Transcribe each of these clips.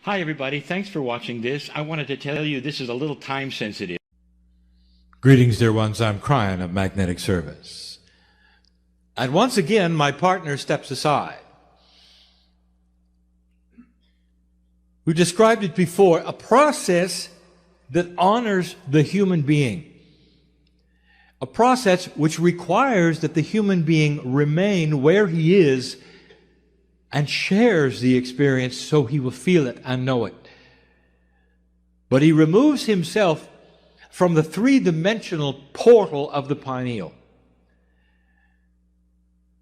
Hi everybody, thanks for watching this. I wanted to tell you this is a little time sensitive. Greetings dear ones, I'm Kryon of Magnetic Service. And once again my partner steps aside. We described it before, a process that honors the human being. A process which requires that the human being remain where he is and shares the experience so he will feel it and know it. But he removes himself from the three-dimensional portal of the pineal.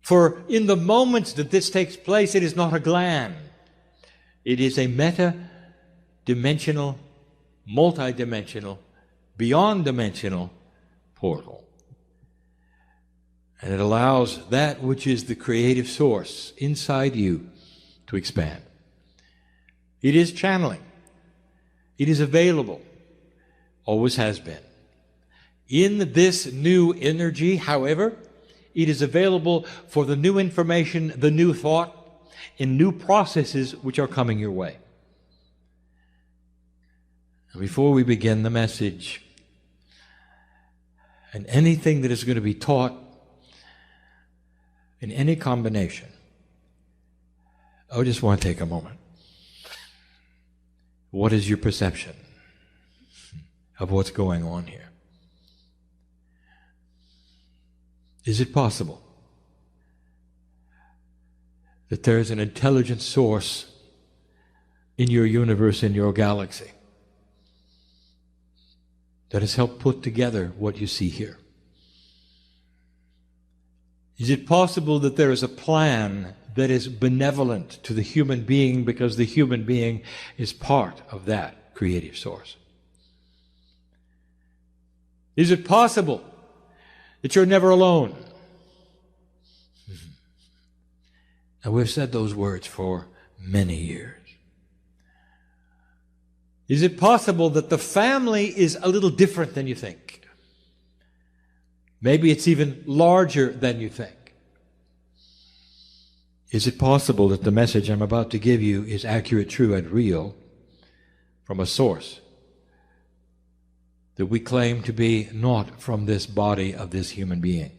For in the moments that this takes place, it is not a gland. It is a meta-dimensional, multi-dimensional, beyond-dimensional portal. And it allows that which is the creative source inside you to expand. It is channeling. It is available. Always has been. In this new energy, however, it is available for the new information, the new thought, and new processes which are coming your way. Before we begin the message, and anything that is going to be taught in any combination, I just want to take a moment. What is your perception of what's going on here? Is it possible that there is an intelligent source in your universe, in your galaxy, that has helped put together what you see here? Is it possible that there is a plan that is benevolent to the human being because the human being is part of that creative source? Is it possible that you're never alone? And we've said those words for many years. Is it possible that the family is a little different than you think? Maybe it's even larger than you think. Is it possible that the message I'm about to give you is accurate, true, and real from a source that we claim to be not from this body of this human being?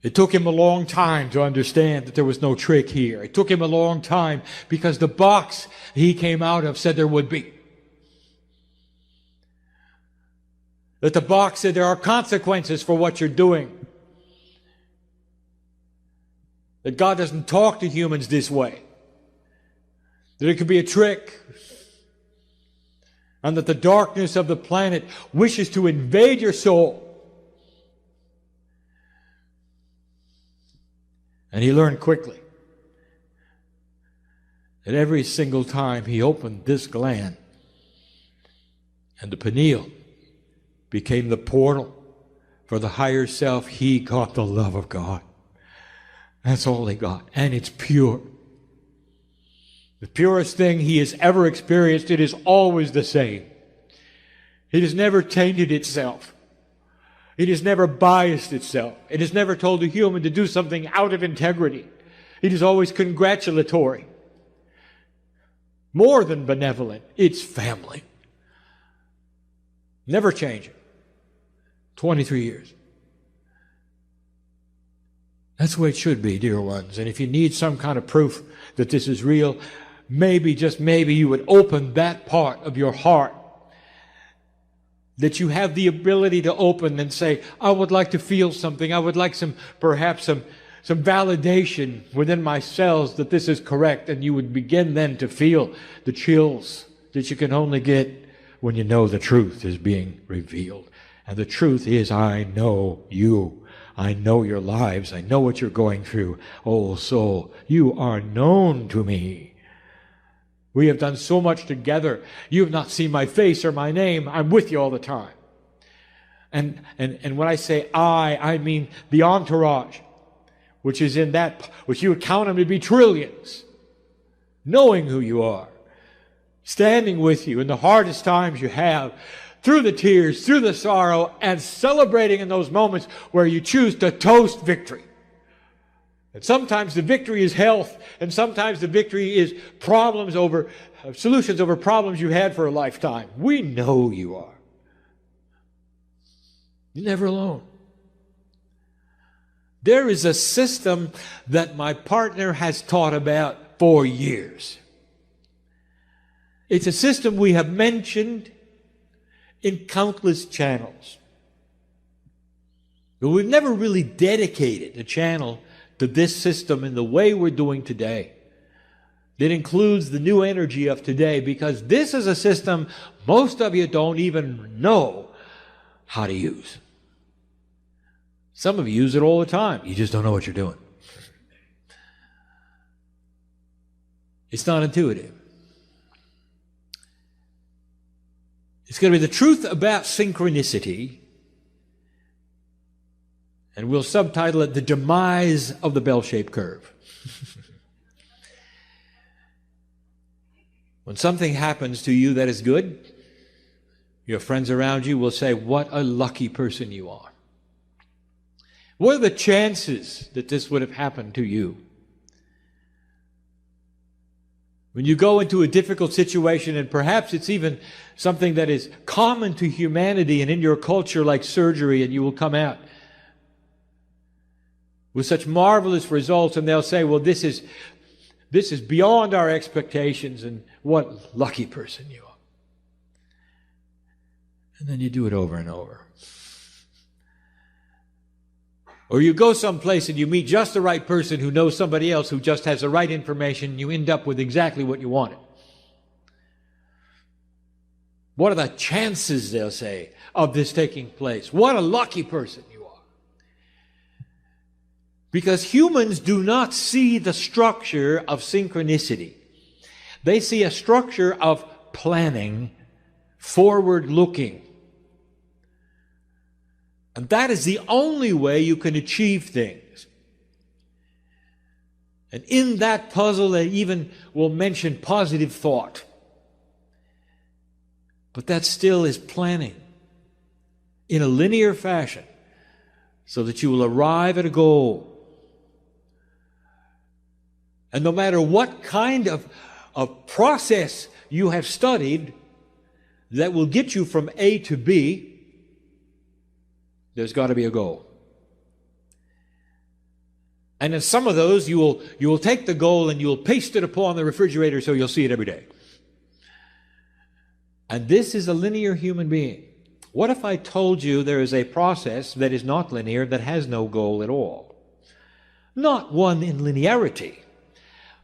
It took him a long time to understand that there was no trick here. It took him a long time because the box he came out of said there would be. That the box said there are consequences for what you're doing. That God doesn't talk to humans this way. That it could be a trick. And that the darkness of the planet wishes to invade your soul. And he learned quickly that every single time he opened this gland and the pineal became the portal for the higher self, he got the love of God. That's all he got. And it's pure. The purest thing he has ever experienced. It is always the same. It has never tainted itself. It has never biased itself. It has never told a human to do something out of integrity. It is always congratulatory. More than benevolent. It's family. Never changing. 23 years. That's the way it should be, dear ones. And if you need some kind of proof that this is real, maybe, just maybe, you would open that part of your heart that you have the ability to open and say, I would like to feel something. I would like perhaps some validation within my cells that this is correct. And you would begin then to feel the chills that you can only get when you know the truth is being revealed. And the truth is, I know you. I know your lives. I know what you're going through. Oh, soul, you are known to me. We have done so much together. You have not seen my face or my name. I'm with you all the time. And when I say I mean the entourage, which is in that, which you would count them to be trillions, knowing who you are, standing with you in the hardest times you have, through the tears, through the sorrow, and celebrating in those moments where you choose to toast victory. And sometimes the victory is health, and sometimes the victory is solutions over problems you had for a lifetime. We know you are. You're never alone. There is a system that my partner has taught about for years. It's a system we have mentioned in countless channels. But we've never really dedicated a channel to this system in the way we're doing today. That includes the new energy of today, because this is a system most of you don't even know how to use. Some of you use it all the time. You just don't know what you're doing. It's not intuitive. It's going to be the truth about synchronicity, and we'll subtitle it The Demise of the Bell-Shaped Curve. When something happens to you that is good, your friends around you will say, what a lucky person you are. What are the chances that this would have happened to you? When you go into a difficult situation, and perhaps it's even something that is common to humanity and in your culture like surgery, and you will come out with such marvelous results, and they'll say, well, this is beyond our expectations, and what lucky person you are. And then you do it over and over. Or you go someplace and you meet just the right person who knows somebody else who just has the right information, and you end up with exactly what you wanted. What are the chances, they'll say, of this taking place? What a lucky person you are. Because humans do not see the structure of synchronicity. They see a structure of planning, forward-looking. And that is the only way you can achieve things. And in that puzzle, they even will mention positive thought. But that still is planning in a linear fashion so that you will arrive at a goal. And no matter what kind of process you have studied that will get you from A to B, there's got to be a goal. And in some of those, you will take the goal and you will paste it upon the refrigerator so you'll see it every day. And this is a linear human being. What if I told you there is a process that is not linear, that has no goal at all? Not one in linearity,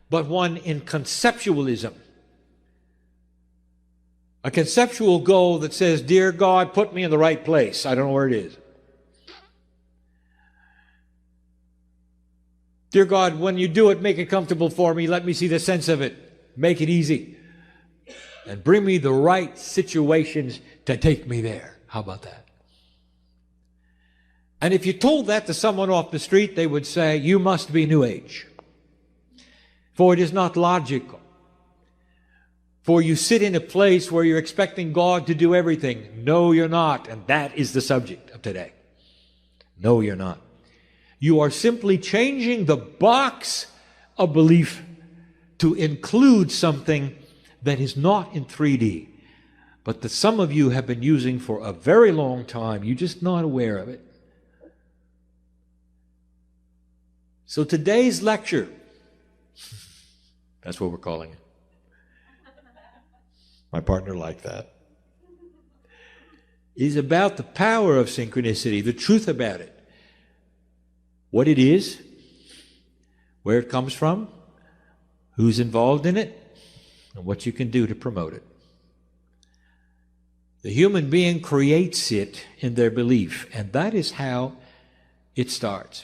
but one in conceptualism. A conceptual goal that says, dear God, put me in the right place. I don't know where it is. Dear God, when you do it, make it comfortable for me. Let me see the sense of it. Make it easy. And bring me the right situations to take me there. How about that? And if you told that to someone off the street, they would say, you must be New Age. For it is not logical. For you sit in a place where you're expecting God to do everything. No, you're not. And that is the subject of today. No, you're not. You are simply changing the box of belief to include something that is not in 3D, but that some of you have been using for a very long time. You're just not aware of it. So today's lecture, that's what we're calling it. My partner liked that. Is about the power of synchronicity, the truth about it. What it is, where it comes from, who's involved in it, and what you can do to promote it. The human being creates it in their belief, and that is how it starts.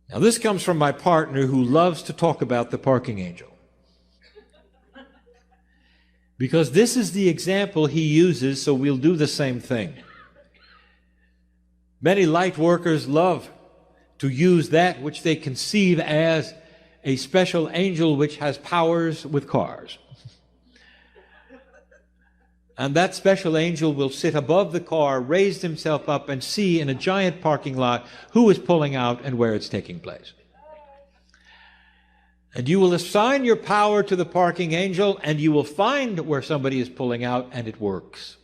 Now, this comes from my partner who loves to talk about the parking angel. Because this is the example he uses, so we'll do the same thing. Many light workers love to use that which they conceive as a special angel which has powers with cars. And that special angel will sit above the car, raise himself up, and see in a giant parking lot who is pulling out and where it's taking place. And you will assign your power to the parking angel, and you will find where somebody is pulling out, and it works.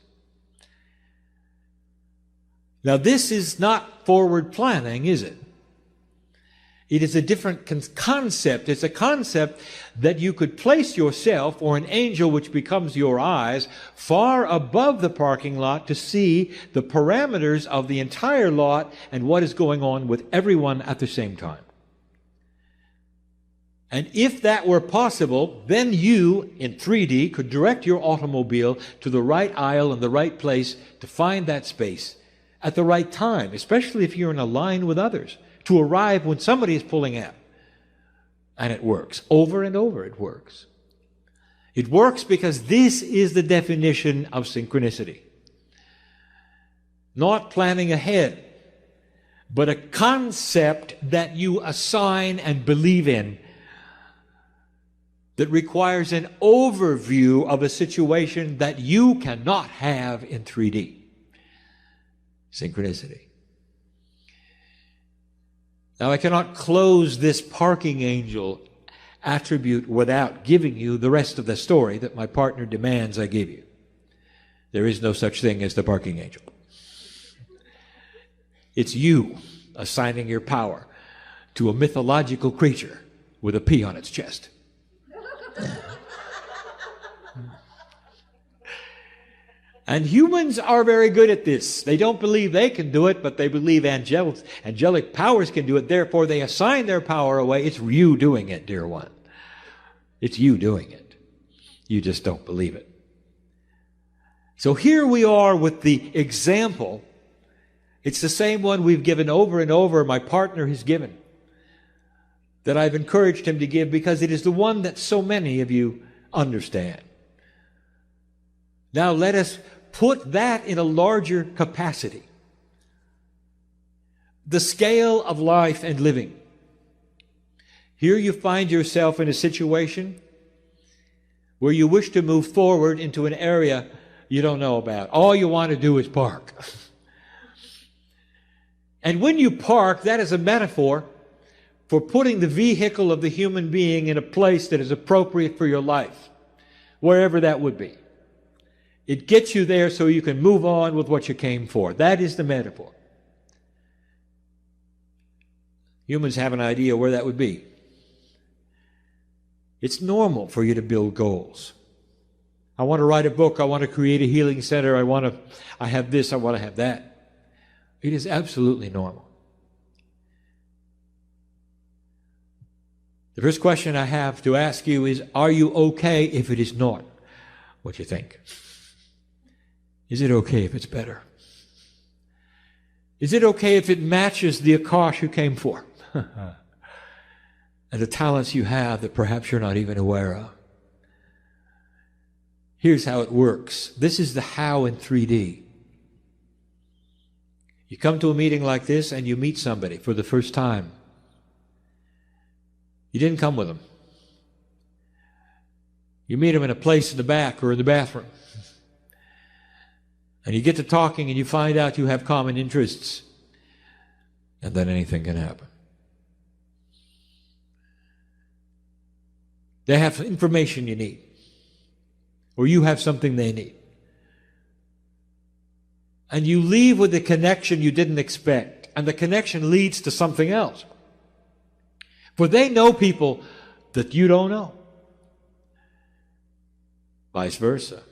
Now, this is not forward planning, is it? It is a different concept. It's a concept that you could place yourself, or an angel which becomes your eyes, far above the parking lot to see the parameters of the entire lot and what is going on with everyone at the same time. And if that were possible, then you, in 3D, could direct your automobile to the right aisle and the right place to find that space at the right time, especially if you're in a line with others, to arrive when somebody is pulling out. And it works. Over and over it works. It works because this is the definition of synchronicity. Not planning ahead, but a concept that you assign and believe in that requires an overview of a situation that you cannot have in 3D. Synchronicity. Now, I cannot close this parking angel attribute without giving you the rest of the story that my partner demands I give you. There is no such thing as the parking angel. It's you assigning your power to a mythological creature with a P on its chest. And humans are very good at this. They don't believe they can do it, but they believe angelic powers can do it. Therefore, they assign their power away. It's you doing it, dear one. It's you doing it. You just don't believe it. So here we are with the example. It's the same one we've given over and over, my partner has given, that I've encouraged him to give because it is the one that so many of you understand. Now let us put that in a larger capacity. The scale of life and living. Here you find yourself in a situation where you wish to move forward into an area you don't know about. All you want to do is park. And when you park, that is a metaphor for putting the vehicle of the human being in a place that is appropriate for your life, wherever that would be. It gets you there so you can move on with what you came for. That is the metaphor. Humans have an idea where that would be. It's normal for you to build goals. I want to write a book. I want to create a healing center. I have this. I want to have that. It is absolutely normal. The first question I have to ask you is, are you okay if it is not what you think? Is it okay if it's better? Is it okay if it matches the Eckhart you came for? And the talents you have that perhaps you're not even aware of? Here's how it works. This is the how in 3D. You come to a meeting like this and you meet somebody for the first time. You didn't come with them. You meet them in a place in the back or in the bathroom. And you get to talking and you find out you have common interests. And then anything can happen. They have information you need. Or you have something they need. And you leave with a connection you didn't expect. And the connection leads to something else. For they know people that you don't know. Vice versa.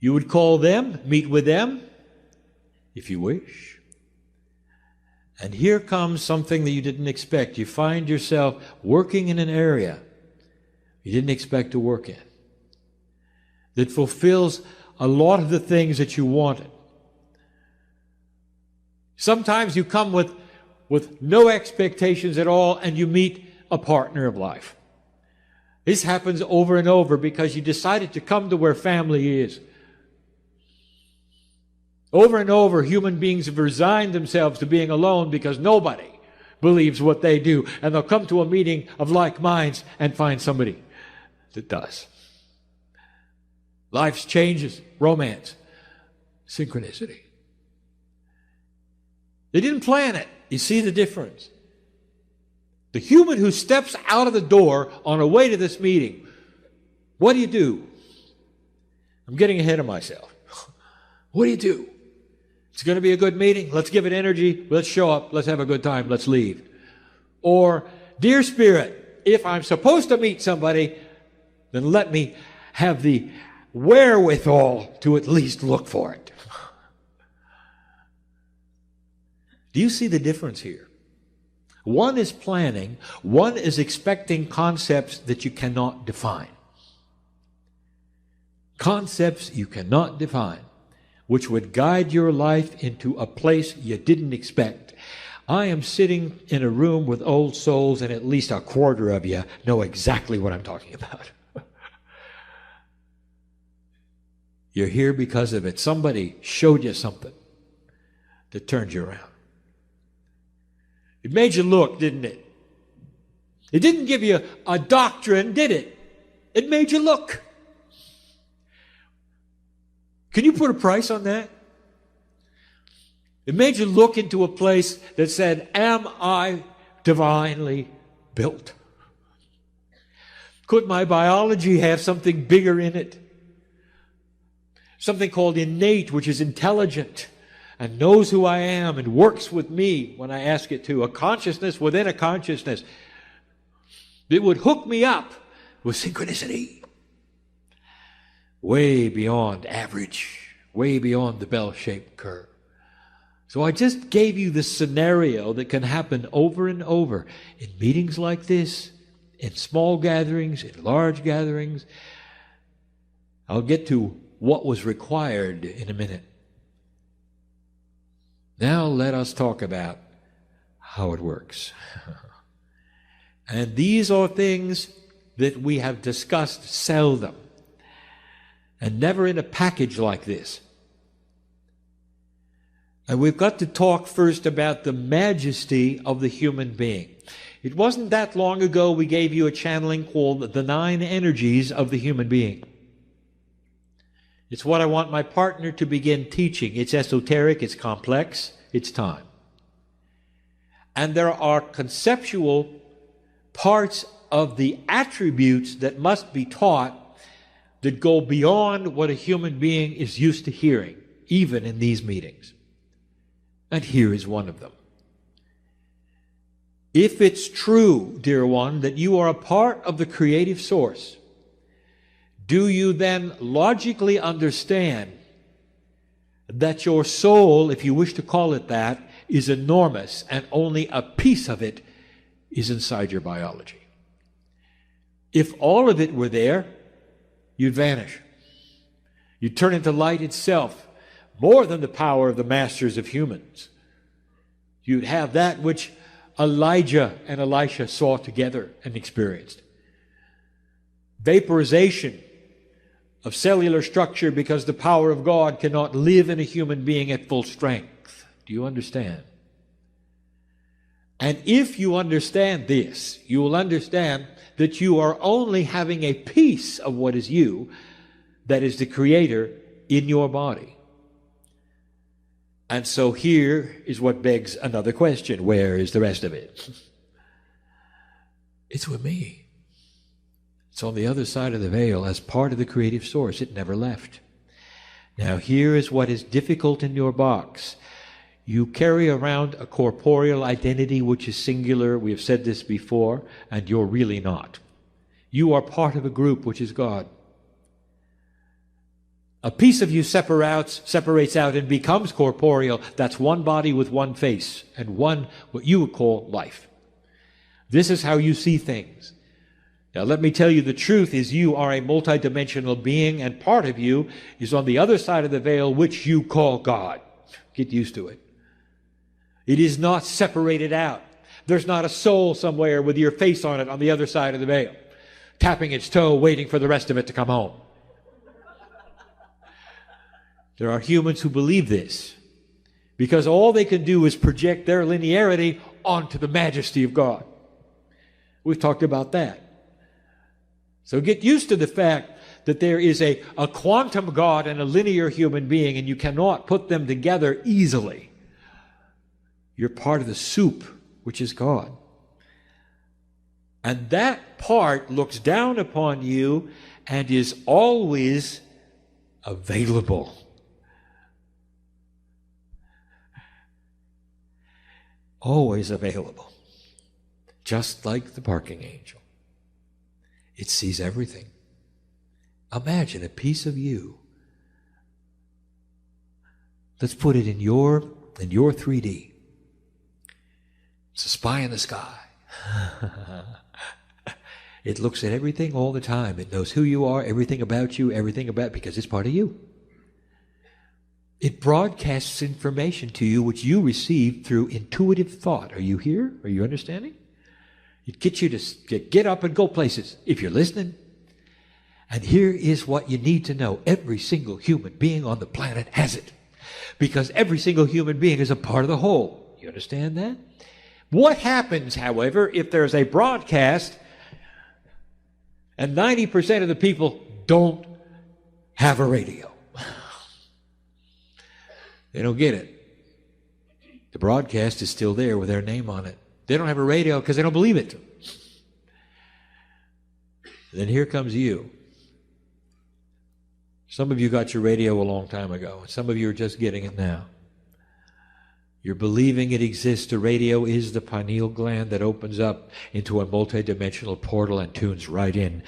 You would call them, meet with them, if you wish. And here comes something that you didn't expect. You find yourself working in an area you didn't expect to work in, that fulfills a lot of the things that you wanted. Sometimes you come with no expectations at all, and you meet a partner of life. This happens over and over because you decided to come to where family is. Over and over, human beings have resigned themselves to being alone because nobody believes what they do. And they'll come to a meeting of like minds and find somebody that does. Life's changes, romance, synchronicity. They didn't plan it. You see the difference? The human who steps out of the door on the way to this meeting, what do? I'm getting ahead of myself. What do? It's going to be a good meeting. Let's give it energy. Let's show up. Let's have a good time. Let's leave. Or, dear Spirit, if I'm supposed to meet somebody, then let me have the wherewithal to at least look for it. Do you see the difference here? One is planning. One is expecting concepts that you cannot define. Concepts you cannot define, which would guide your life into a place you didn't expect. I am sitting in a room with old souls, and at least a quarter of you know exactly what I'm talking about. You're here because of it. Somebody showed you something that turned you around. It made you look, didn't it? It didn't give you a doctrine, did it? It made you look. Can you put a price on that? It made you look into a place that said, am I divinely built? Could my biology have something bigger in it? Something called innate, which is intelligent and knows who I am and works with me when I ask it to. A consciousness within a consciousness that would hook me up with synchronicity. Way beyond average, way beyond the bell-shaped curve. So I just gave you the scenario that can happen over and over in meetings like this, in small gatherings, in large gatherings. I'll get to what was required in a minute. Now let us talk about how it works. And these are things that we have discussed seldom, and never in a package like this. And we've got to talk first about the majesty of the human being. It wasn't that long ago we gave you a channeling called the 9 energies of the human being. It's what I want my partner to begin teaching. It's esoteric, it's complex, it's time. And there are conceptual parts of the attributes that must be taught that go beyond what a human being is used to hearing, even in these meetings. And here is one of them. If it's true, dear one, that you are a part of the creative source, do you then logically understand that your soul, if you wish to call it that, is enormous and only a piece of it is inside your biology? If all of it were there, you'd vanish. You'd turn into light itself, more than the power of the masters of humans. You'd have that which Elijah and Elisha saw together and experienced. Vaporization of cellular structure because the power of God cannot live in a human being at full strength. Do you understand? And if you understand this, you will understand that you are only having a piece of what is you, that is the Creator, in your body. And so here is what begs another question. Where is the rest of it? It's with me. It's on the other side of the veil as part of the creative source. It never left. Now here is what is difficult in your box. You carry around a corporeal identity which is singular. We have said this before, and you're really not. You are part of a group which is God. A piece of you separates out and becomes corporeal. That's one body with one face and one, what you would call, life. This is how you see things. Now let me tell you, the truth is you are a multidimensional being, and part of you is on the other side of the veil, which you call God. Get used to it. It is not separated out. There's not a soul somewhere with your face on it on the other side of the veil, tapping its toe, waiting for the rest of it to come home. There are humans who believe this because all they can do is project their linearity onto the majesty of God. We've talked about that. So get used to the fact that there is a quantum God and a linear human being, and you cannot put them together easily. You're part of the soup, which is God. And that part looks down upon you and is always available. Always available. Just like the parking angel. It sees everything. Imagine a piece of you. Let's put it in your 3D. It's a spy in the sky. It looks at everything all the time. It knows who you are, everything about you, because it's part of you. It broadcasts information to you which you receive through intuitive thought. Are you here? Are you understanding? It gets you to get up and go places if you're listening. And here is what you need to know. Every single human being on the planet has it. Because every single human being is a part of the whole. You understand that? What happens, however, if there's a broadcast and 90% of the people don't have a radio? They don't get it. The broadcast is still there with their name on it. They don't have a radio because they don't believe it. Then here comes you. Some of you got your radio a long time ago. Some of you are just getting it now. You're believing it exists. The radio is the pineal gland that opens up into a multidimensional portal and tunes right in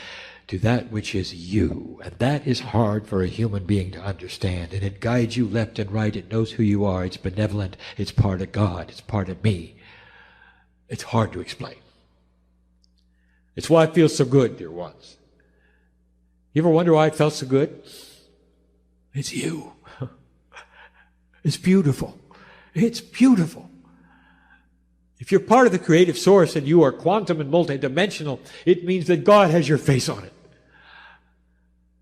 to that which is you. And that is hard for a human being to understand. And it guides you left and right. It knows who you are. It's benevolent. It's part of God. It's part of me. It's hard to explain. It's why it feels so good, dear ones. You ever wonder why it felt so good? It's you. It's beautiful. It's beautiful. If you're part of the creative source and you are quantum and multidimensional, it means that God has your face on it.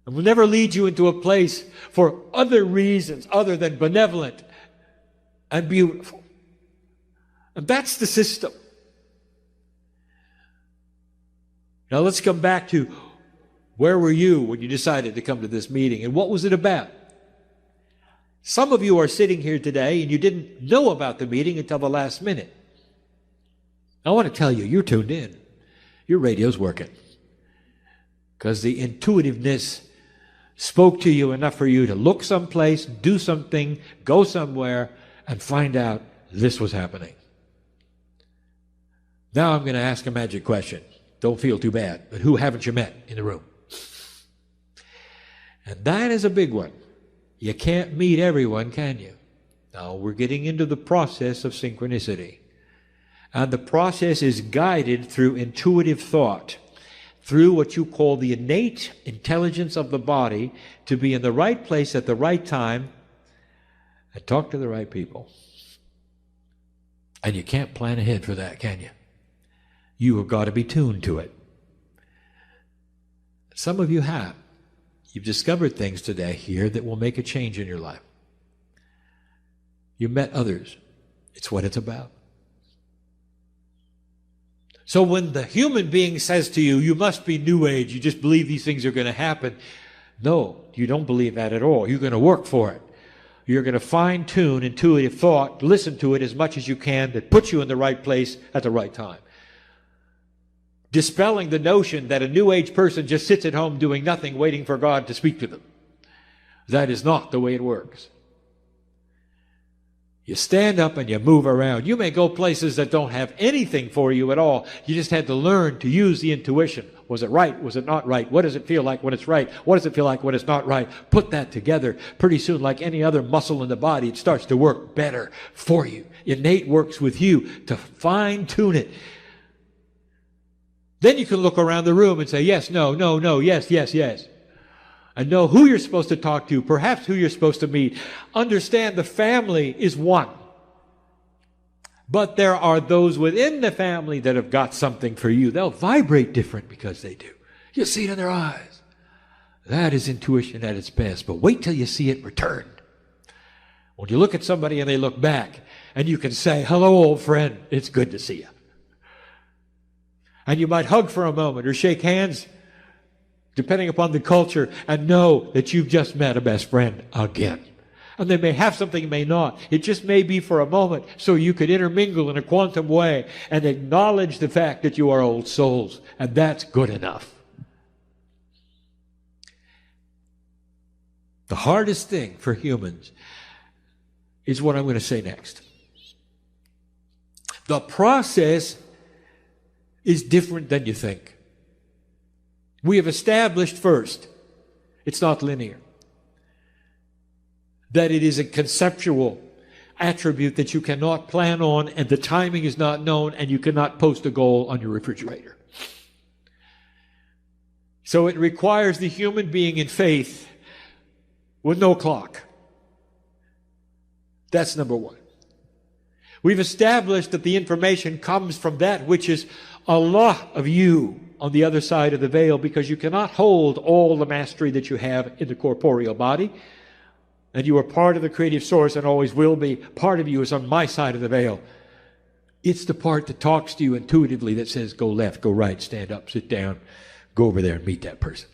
And will never lead you into a place for other reasons other than benevolent and beautiful. And that's the system. Now let's come back to where were you when you decided to come to this meeting and what was it about? Some of you are sitting here today and you didn't know about the meeting until the last minute. I want to tell you, you're tuned in. Your radio's working. Because the intuitiveness spoke to you enough for you to look someplace, do something, go somewhere, and find out this was happening. Now I'm going to ask a magic question. Don't feel too bad, but who haven't you met in the room? And that is a big one. You can't meet everyone, can you? Now, we're getting into the process of synchronicity. And the process is guided through intuitive thought, through what you call the innate intelligence of the body to be in the right place at the right time and talk to the right people. And you can't plan ahead for that, can you? You have got to be tuned to it. Some of you have. You've discovered things today here that will make a change in your life. You met others. It's what it's about. So when the human being says to you, you must be New Age, you just believe these things are going to happen. No, you don't believe that at all. You're going to work for it. You're going to fine-tune intuitive thought, listen to it as much as you can that puts you in the right place at the right time. Dispelling the notion that a New Age person just sits at home doing nothing, waiting for God to speak to them. That is not the way it works. You stand up and you move around. You may go places that don't have anything for you at all. You just had to learn to use the intuition. Was it right? Was it not right? What does it feel like when it's right? What does it feel like when it's not right? Put that together. Pretty soon, like any other muscle in the body, it starts to work better for you. Innate works with you to fine-tune it. Then you can look around the room and say, yes, no, no, no, yes, yes, yes. And know who you're supposed to talk to, perhaps who you're supposed to meet. Understand the family is one. But there are those within the family that have got something for you. They'll vibrate different because they do. You'll see it in their eyes. That is intuition at its best. But wait till you see it returned. When you look at somebody and they look back, and you can say, hello, old friend, it's good to see you. And you might hug for a moment or shake hands. depending upon the culture, and know that you've just met a best friend again. And they may have something, may not. It just may be for a moment, so you could intermingle in a quantum way and acknowledge the fact that you are old souls. And that's good enough. The hardest thing for humans is what I'm going to say next. The process is different than you think. We have established first, it's not linear. That it is a conceptual attribute that you cannot plan on, and the timing is not known, and you cannot post a goal on your refrigerator. So it requires the human being in faith with no clock. That's number one. We've established that the information comes from that which is a lot of you on the other side of the veil, because you cannot hold all the mastery that you have in the corporeal body. And you are part of the creative source and always will be. Part of you is on my side of the veil. It's the part that talks to you intuitively that says, go left, go right, stand up, sit down, go over there and meet that person.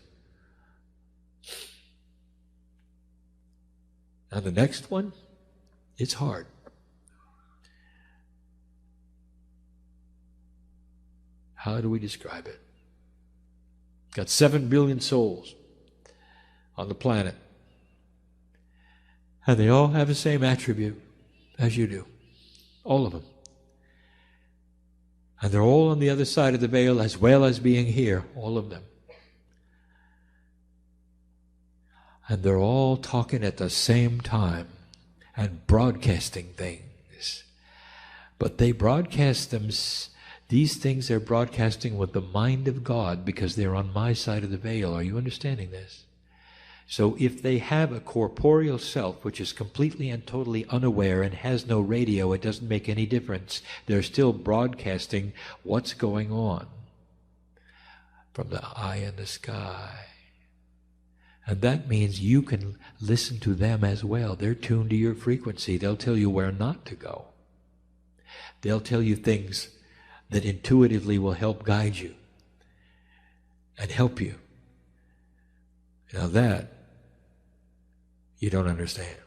And the next one, it's hard. How do we describe it? Got 7 billion souls on the planet. And they all have the same attribute as you do. All of them. And they're all on the other side of the veil as well as being here. All of them. And they're all talking at the same time and broadcasting things. But they broadcast them, these things they're broadcasting with the mind of God, because they're on my side of the veil. Are you understanding this? So if they have a corporeal self which is completely and totally unaware and has no radio, it doesn't make any difference. They're still broadcasting what's going on from the eye in the sky. And that means you can listen to them as well. They're tuned to your frequency. They'll tell you where not to go. They'll tell you things that intuitively will help guide you and help you. Now that you don't understand.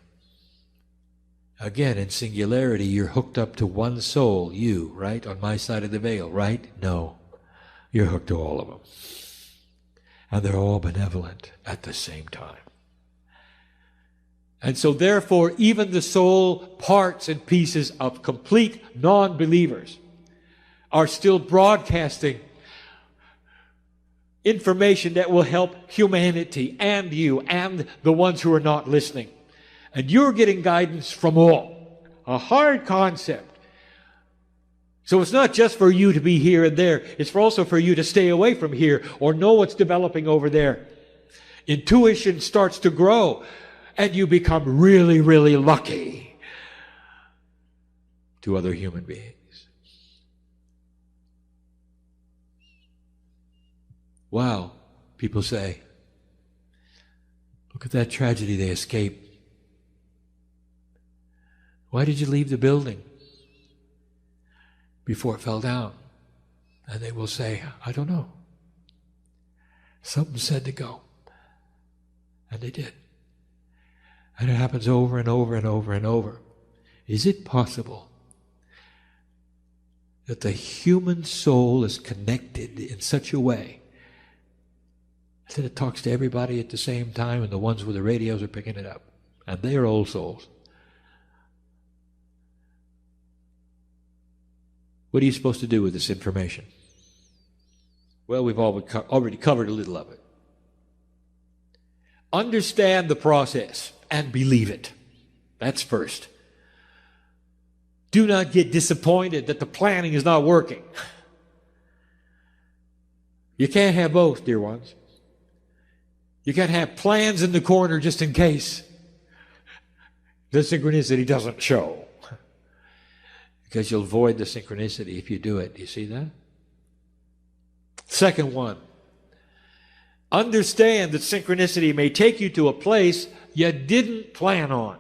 Again, in singularity, you're hooked up to one soul, you, right? On my side of the veil, right? No. You're hooked to all of them. And they're all benevolent at the same time. And so therefore, even the soul parts and pieces of complete non-believers are still broadcasting information that will help humanity and you and the ones who are not listening. And you're getting guidance from all. A hard concept. So it's not just for you to be here and there. It's also for you to stay away from here or know what's developing over there. Intuition starts to grow and you become really, really lucky to other human beings. Wow, people say, look at that tragedy they escaped. Why did you leave the building before it fell down? And they will say, I don't know. Something said to go. And they did. And it happens over and over and over and over. Is it possible that the human soul is connected in such a way that it talks to everybody at the same time, and the ones with the radios are picking it up? And they are old souls. What are you supposed to do with this information? Well, we've already covered a little of it. Understand the process and believe it. That's first. Do not get disappointed that the planning is not working. You can't have both, dear ones. You can't have plans in the corner just in case the synchronicity doesn't show. Because you'll void the synchronicity if you do it. Do you see that? Second one. Understand that synchronicity may take you to a place you didn't plan on.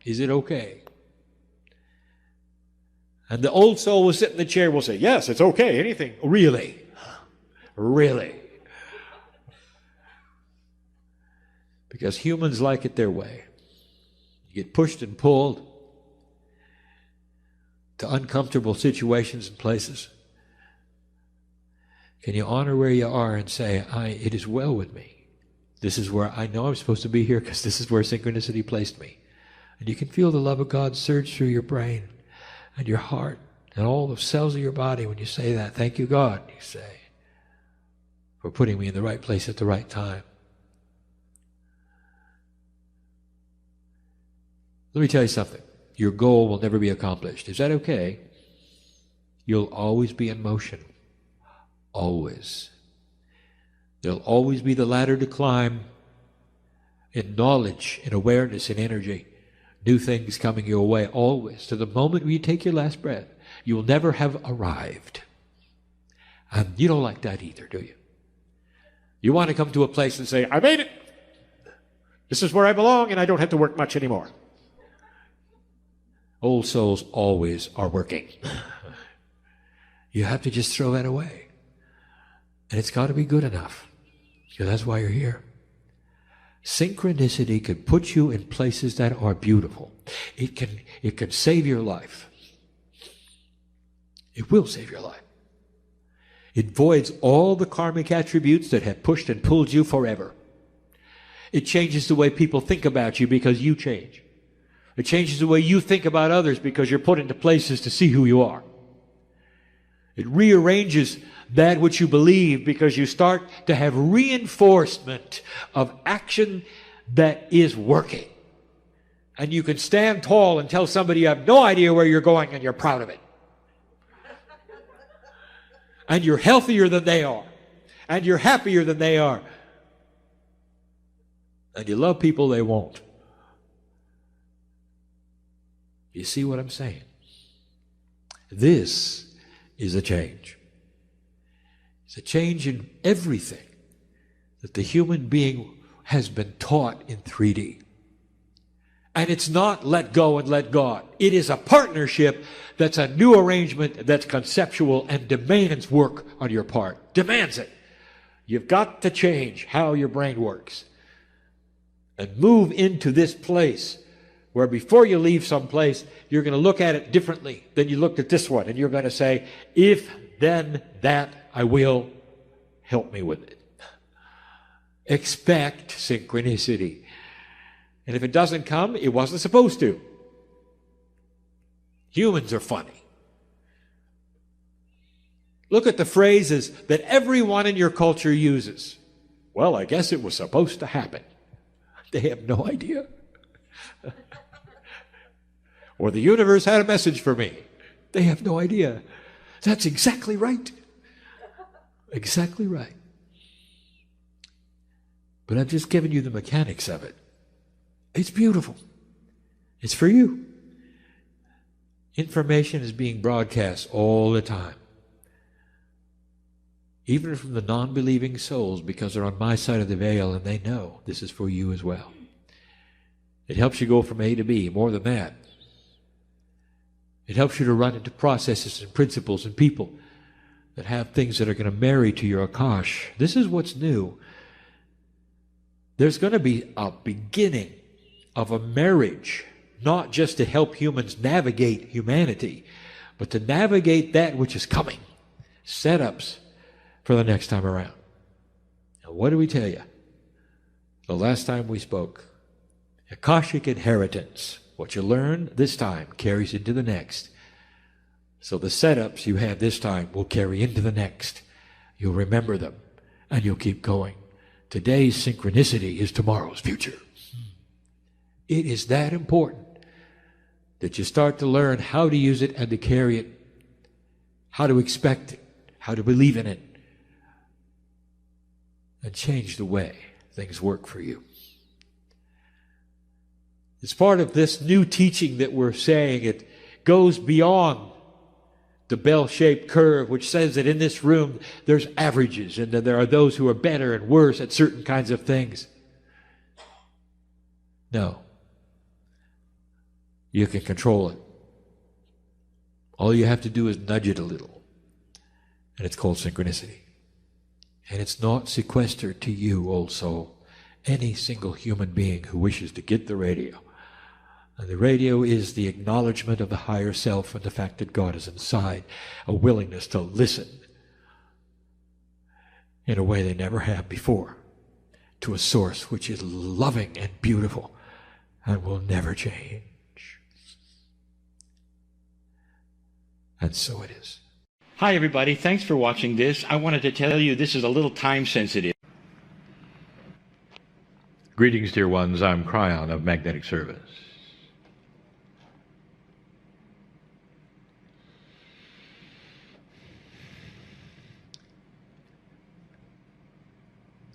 Is it okay? And the old soul will sit in the chair and will say, yes, it's okay, anything. Really? Really? Because humans like it their way. You get pushed and pulled to uncomfortable situations and places. Can you honor where you are and say, it is well with me. This is where I know I'm supposed to be here because this is where synchronicity placed me. And you can feel the love of God surge through your brain and your heart and all the cells of your body when you say that. Thank you, God, you say, for putting me in the right place at the right time. Let me tell you something. Your goal will never be accomplished. Is that okay? You'll always be in motion. Always. There'll always be the ladder to climb in knowledge, in awareness, in energy. New things coming your way, always. To the moment where you take your last breath, you will never have arrived. And you don't like that either, do you? You want to come to a place and say, I made it. This is where I belong and I don't have to work much anymore. Old souls always are working. You have to just throw that away. And it's got to be good enough. Because that's why you're here. Synchronicity can put you in places that are beautiful. It can save your life. It will save your life. It voids all the karmic attributes that have pushed and pulled you forever. It changes the way people think about you because you change. It changes the way you think about others because you're put into places to see who you are. It rearranges that which you believe because you start to have reinforcement of action that is working. And you can stand tall and tell somebody you have no idea where you're going and you're proud of it. And you're healthier than they are. And you're happier than they are. And you love people they won't. You see what I'm saying? This is a change. It's a change in everything that the human being has been taught in 3D. And it's not let go and let God. It is a partnership that's a new arrangement that's conceptual and demands work on your part. Demands it. You've got to change how your brain works. And move into this place where before you leave someplace, you're going to look at it differently than you looked at this one. And you're going to say, if, then, that, I will. Help me with it. Expect synchronicity. And if it doesn't come, it wasn't supposed to. Humans are funny. Look at the phrases that everyone in your culture uses. Well, I guess it was supposed to happen. They have no idea. Or the universe had a message for me. They have no idea. That's exactly right. Exactly right. But I've just given you the mechanics of it. It's beautiful. It's for you. Information is being broadcast all the time. Even from the non-believing souls, because they're on my side of the veil and they know this is for you as well. It helps you go from A to B, more than that. It helps you to run into processes and principles and people that have things that are going to marry to your Akash. This is what's new. There's going to be a beginning of a marriage, not just to help humans navigate humanity, but to navigate that which is coming. Setups for the next time around. Now, what do we tell you? The last time we spoke, Akashic inheritance. What you learn this time carries into the next. So the setups you have this time will carry into the next. You'll remember them, and you'll keep going. Today's synchronicity is tomorrow's future. It is that important that you start to learn how to use it and to carry it, how to expect it, how to believe in it, and change the way things work for you. It's part of this new teaching that we're saying. It goes beyond the bell-shaped curve, which says that in this room there's averages and that there are those who are better and worse at certain kinds of things. No. You can control it. All you have to do is nudge it a little. And it's called synchronicity. And it's not sequestered to you, old soul. any single human being who wishes to get the radio. And the radio is the acknowledgement of the higher self and the fact that God is inside, a willingness to listen in a way they never have before, to a source which is loving and beautiful and will never change. And so it is. Hi, everybody. Thanks for watching this. I wanted to tell you this is a little time sensitive. Greetings, dear ones. I'm Kryon of Magnetic Service.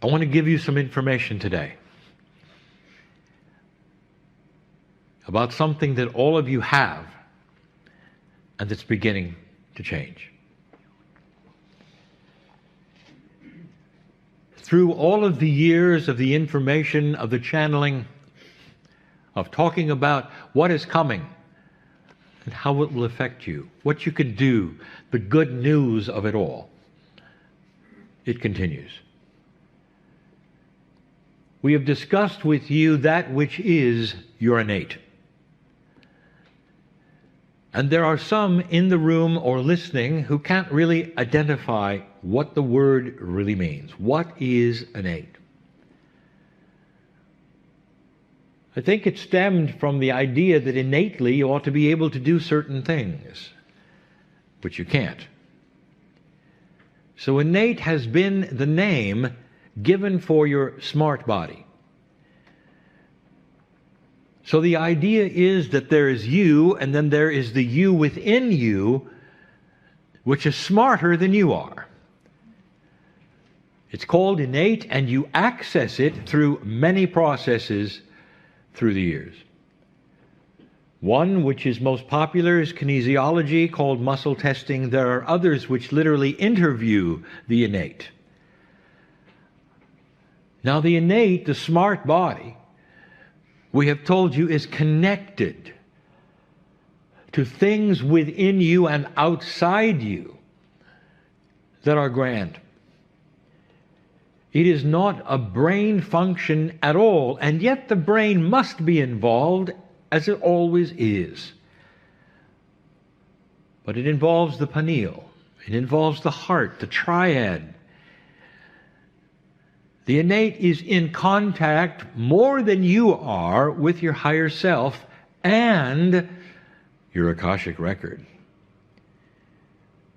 I want to give you some information today about something that all of you have and that's beginning to change. Through all of the years of the information, of the channeling, of talking about what is coming and how it will affect you, what you can do, the good news of it all, it continues. We have discussed with you that which is your innate. And there are some in the room or listening who can't really identify what the word really means. What is innate? I think it stemmed from the idea that innately you ought to be able to do certain things, but you can't. So innate has been the name given for your smart body. So the idea is that there is you, and then there is the you within you, which is smarter than you are. It's called innate, and you access it through many processes through the years. One, which is most popular, is kinesiology, called muscle testing. There are others which literally interview the innate. Now, the innate, the smart body, we have told you is connected to things within you and outside you that are grand. It is not a brain function at all, and yet the brain must be involved, as it always is. But it involves the pineal, it involves the heart, the triad. The innate is in contact more than you are with your higher self and your Akashic record.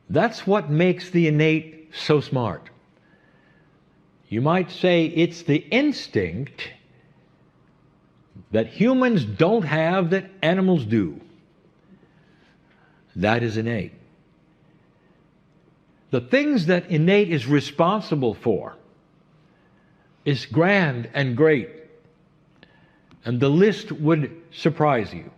That's what makes the innate so smart. You might say it's the instinct that humans don't have that animals do. That is innate. The things that innate is responsible for is grand and great, and the list would surprise you.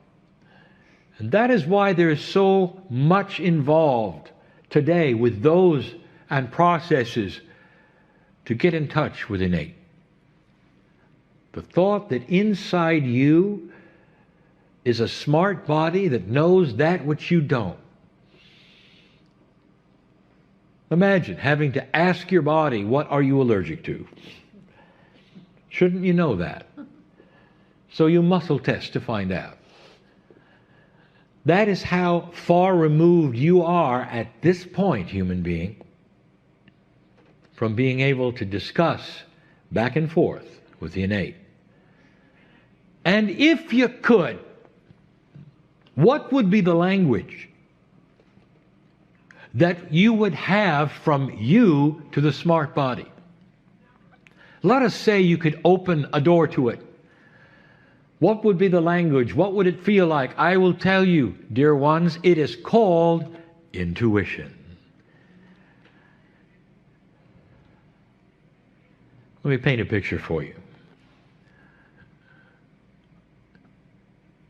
And that is why there is so much involved today with those and processes to get in touch with innate. The thought that inside you is a smart body that knows that which you don't. Imagine having to ask your body, what are you allergic to? Shouldn't you know that? So you muscle test to find out. That is how far removed you are at this point, human being, from being able to discuss back and forth with the innate. And if you could, what would be the language that you would have from you to the smart body? Let us say you could open a door to it. What would be the language? What would it feel like? I will tell you, dear ones, it is called intuition. Let me paint a picture for you.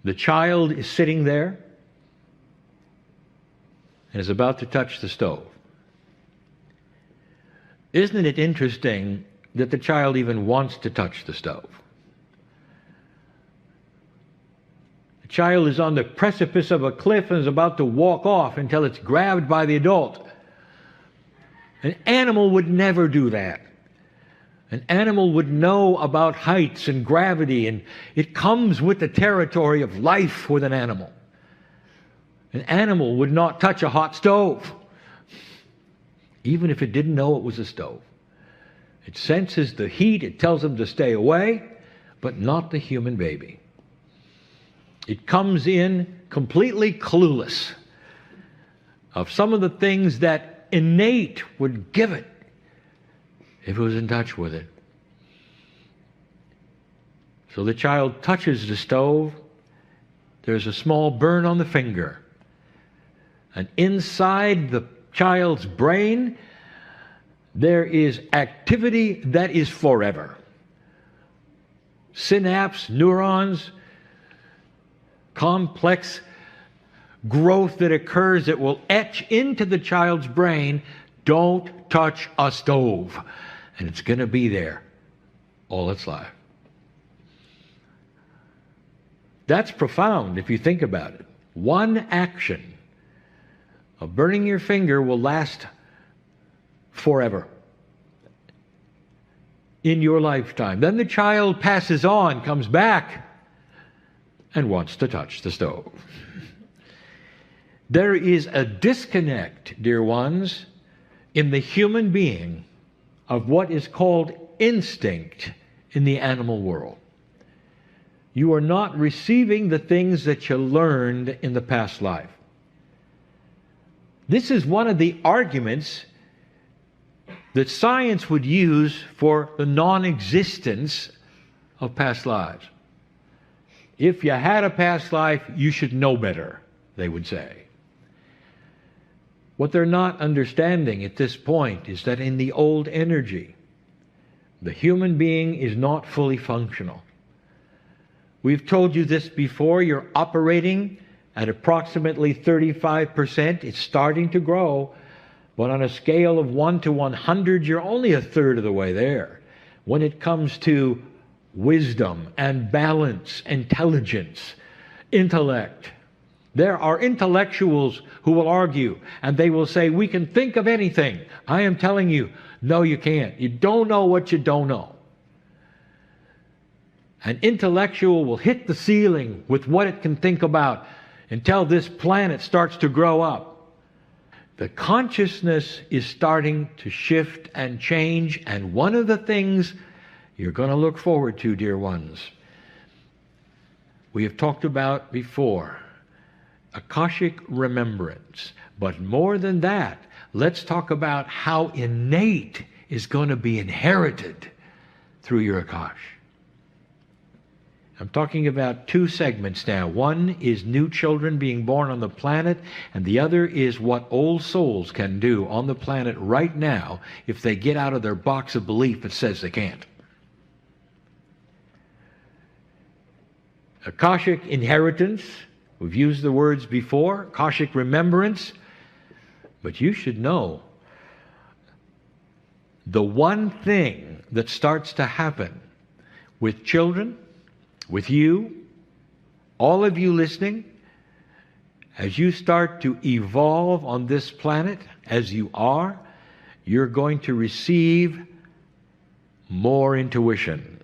The child is sitting there and is about to touch the stove. Isn't it interesting that the child even wants to touch the stove? The child is on the precipice of a cliff and is about to walk off until it's grabbed by the adult. An animal would never do that. An animal would know about heights and gravity, and it comes with the territory of life with an animal. An animal would not touch a hot stove, even if it didn't know it was a stove. It senses the heat, it tells them to stay away, but not the human baby. It comes in completely clueless of some of the things that innate would give it if it was in touch with it. So the child touches the stove, there's a small burn on the finger. And inside the child's brain, there is activity that is forever. Synapse, neurons, complex growth that occurs that will etch into the child's brain, don't touch a stove. And it's going to be there all its life. That's profound if you think about it. One action of burning your finger will last forever in your lifetime. Then the child passes on, comes back, and wants to touch the stove. There is a disconnect, dear ones, in the human being of what is called instinct in the animal world. You are not receiving the things that you learned in the past life. This is one of the arguments that science would use for the non-existence of past lives. If you had a past life, you should know better, they would say. What they're not understanding at this point is that in the old energy, the human being is not fully functional. We've told you this before. You're operating at approximately 35%. It's starting to grow. But on a scale of 1 to 100, you're only a third of the way there. When it comes to wisdom and balance, intelligence, intellect, there are intellectuals who will argue, and they will say, we can think of anything. I am telling you, no, you can't. You don't know what you don't know. An intellectual will hit the ceiling with what it can think about until this planet starts to grow up. The consciousness is starting to shift and change, and one of the things you're going to look forward to, dear ones, we have talked about before, Akashic remembrance. But more than that, let's talk about how innate is going to be inherited through your Akash. I'm talking about two segments now. One is new children being born on the planet, and the other is what old souls can do on the planet right now if they get out of their box of belief that says they can't. Akashic inheritance, we've used the words before, Akashic remembrance, but you should know the one thing that starts to happen with children, with you, all of you listening, as you start to evolve on this planet, as you are, you're going to receive more intuition.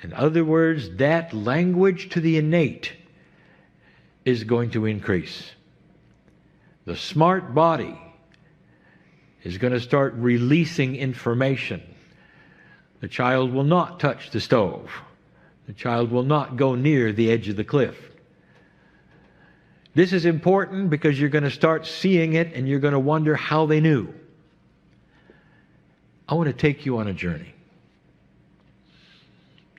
In other words, that language to the innate is going to increase. The smart body is going to start releasing information. The child will not touch the stove. The child will not go near the edge of the cliff. This is important because you're going to start seeing it and you're going to wonder how they knew. I want to take you on a journey.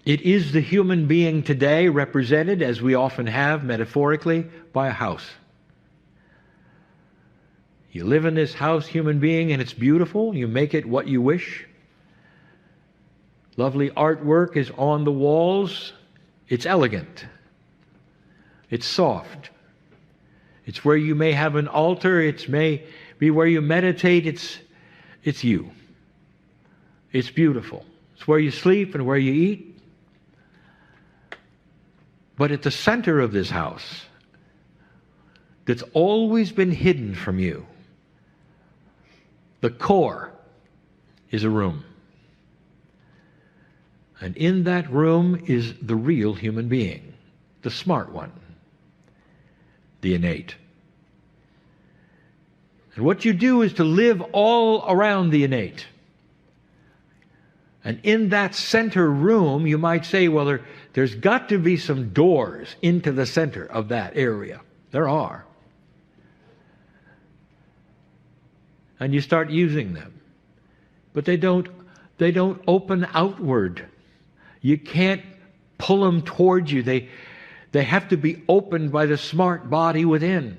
It is the human being today represented, as we often have metaphorically, by a house. You live in this house, human being, and it's beautiful. You make it what you wish. Lovely artwork is on the walls. It's elegant. It's soft. It's where you may have an altar. It may be where you meditate. It's you. It's beautiful. It's where you sleep and where you eat. But at the center of this house, that's always been hidden from you, the core is a room. And in that room is the real human being, the smart one, the innate. And what you do is to live all around the innate. And in that center room, you might say, well, there's got to be some doors into the center of that area. There are. And you start using them. But they don't open outward. You can't pull them towards you. They have to be opened by the smart body within.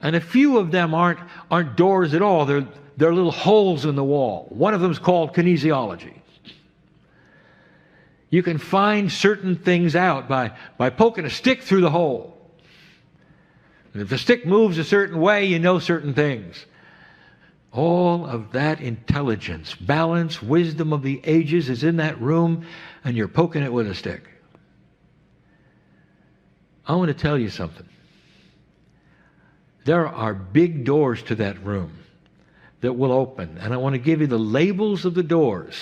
And a few of them aren't doors at all. They're little holes in the wall. One of them is called kinesiology. You can find certain things out by poking a stick through the hole. And if the stick moves a certain way, you know certain things. All of that intelligence, balance, wisdom of the ages is in that room, and you're poking it with a stick. I want to tell you something. There are big doors to that room that will open, and I want to give you the labels of the doors,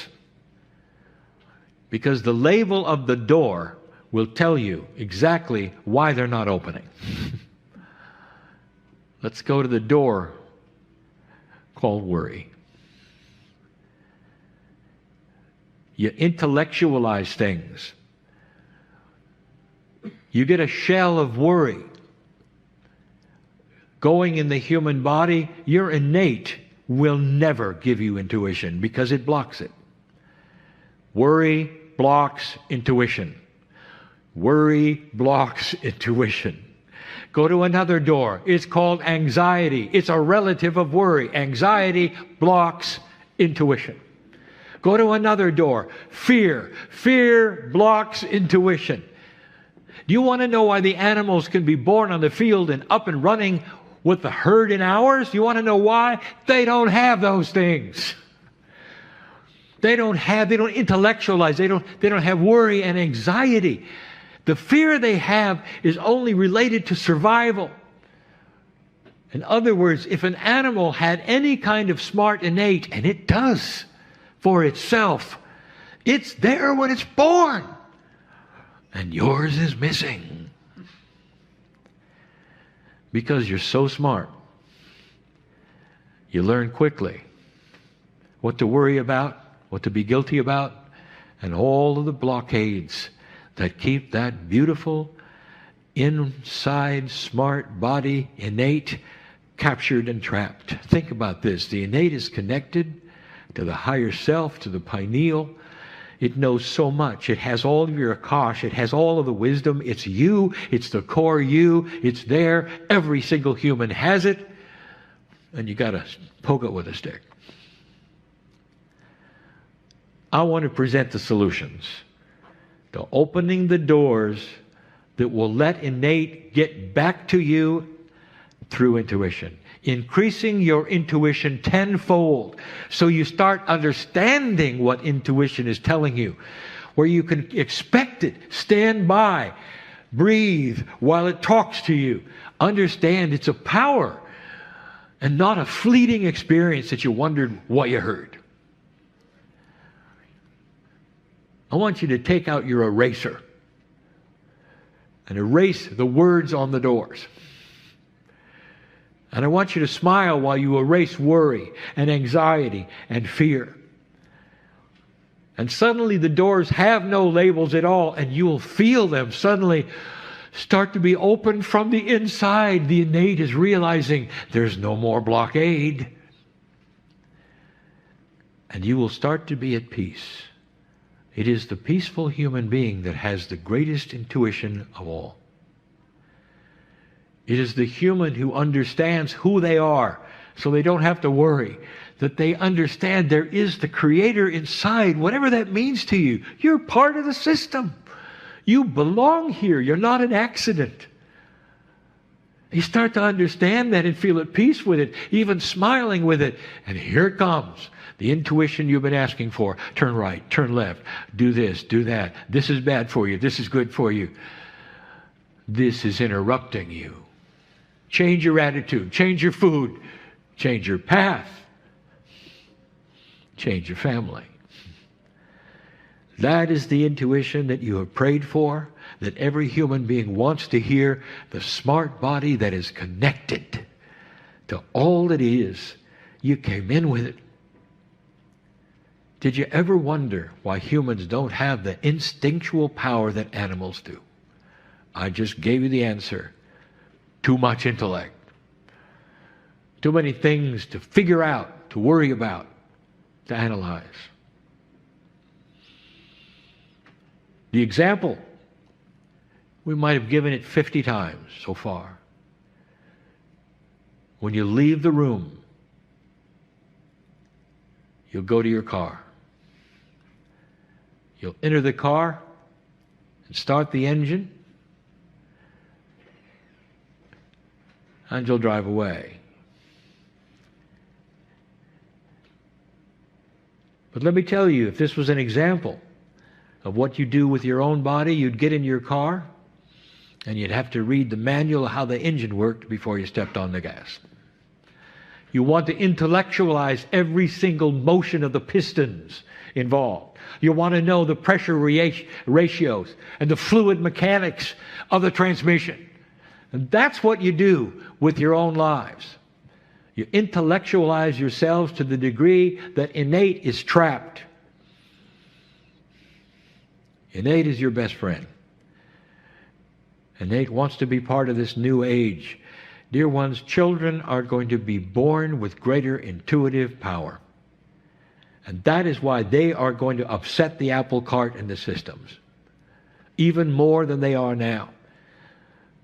because the label of the door will tell you exactly why they're not opening. Let's go to the door called worry. You intellectualize things. You get a shell of worry going in the human body. Your innate will never give you intuition because it blocks it. Worry blocks intuition. Worry blocks intuition. Go to another door. It's called anxiety. It's a relative of worry. Anxiety blocks intuition. Go to another door. Fear. Fear blocks intuition. Do you want to know why the animals can be born on the field and up and running with the herd in hours? You want to know why? They don't have those things. They don't intellectualize. They don't have worry and anxiety. The fear they have is only related to survival. In other words, if an animal had any kind of smart innate, and it does for itself, it's there when it's born. And yours is missing. Because you're so smart. You learn quickly what to worry about, what to be guilty about, and all of the blockades that keep that beautiful, inside, smart body, innate, captured and trapped. Think about this. The innate is connected to the higher self, to the pineal. It knows so much. It has all of your akash. It has all of the wisdom. It's you. It's the core you. It's there. Every single human has it. And you got to poke it with a stick. I want to present the solutions to opening the doors that will let innate get back to you through intuition. Increasing your intuition tenfold so you start understanding what intuition is telling you, where you can expect it, stand by, breathe while it talks to you. Understand it's a power and not a fleeting experience that you wondered what you heard. I want you to take out your eraser and erase the words on the doors. And I want you to smile while you erase worry and anxiety and fear. And suddenly the doors have no labels at all, and you will feel them suddenly start to be opened from the inside. The innate is realizing there's no more blockade. And you will start to be at peace. It is the peaceful human being that has the greatest intuition of all. It is the human who understands who they are, so they don't have to worry, that they understand there is the Creator inside, whatever that means to you. You're part of the system. You belong here. You're not an accident. You start to understand that and feel at peace with it, even smiling with it. And here it comes. The intuition you've been asking for. Turn right, turn left, do this, do that. This is bad for you. This is good for you. This is interrupting you. Change your attitude, change your food, change your path. change your family. That is the intuition that you have prayed for, that every human being wants to hear, the smart body that is connected to all that is. You came in with it. Did you ever wonder why humans don't have the instinctual power that animals do? I just gave you the answer. Too much intellect. Too many things to figure out, to worry about, to analyze. The example, we might have given it 50 times so far. When you leave the room, you'll go to your car. You'll enter the car and start the engine, and you'll drive away. But let me tell you, if this was an example of what you do with your own body, you'd get in your car and you'd have to read the manual of how the engine worked before you stepped on the gas. You want to intellectualize every single motion of the pistons involved. You want to know the pressure ratios and the fluid mechanics of the transmission. And that's what you do with your own lives. You intellectualize yourselves to the degree that innate is trapped. Innate is your best friend. Innate wants to be part of this new age. Dear ones, children are going to be born with greater intuitive power. And that is why they are going to upset the apple cart and the systems, even more than they are now.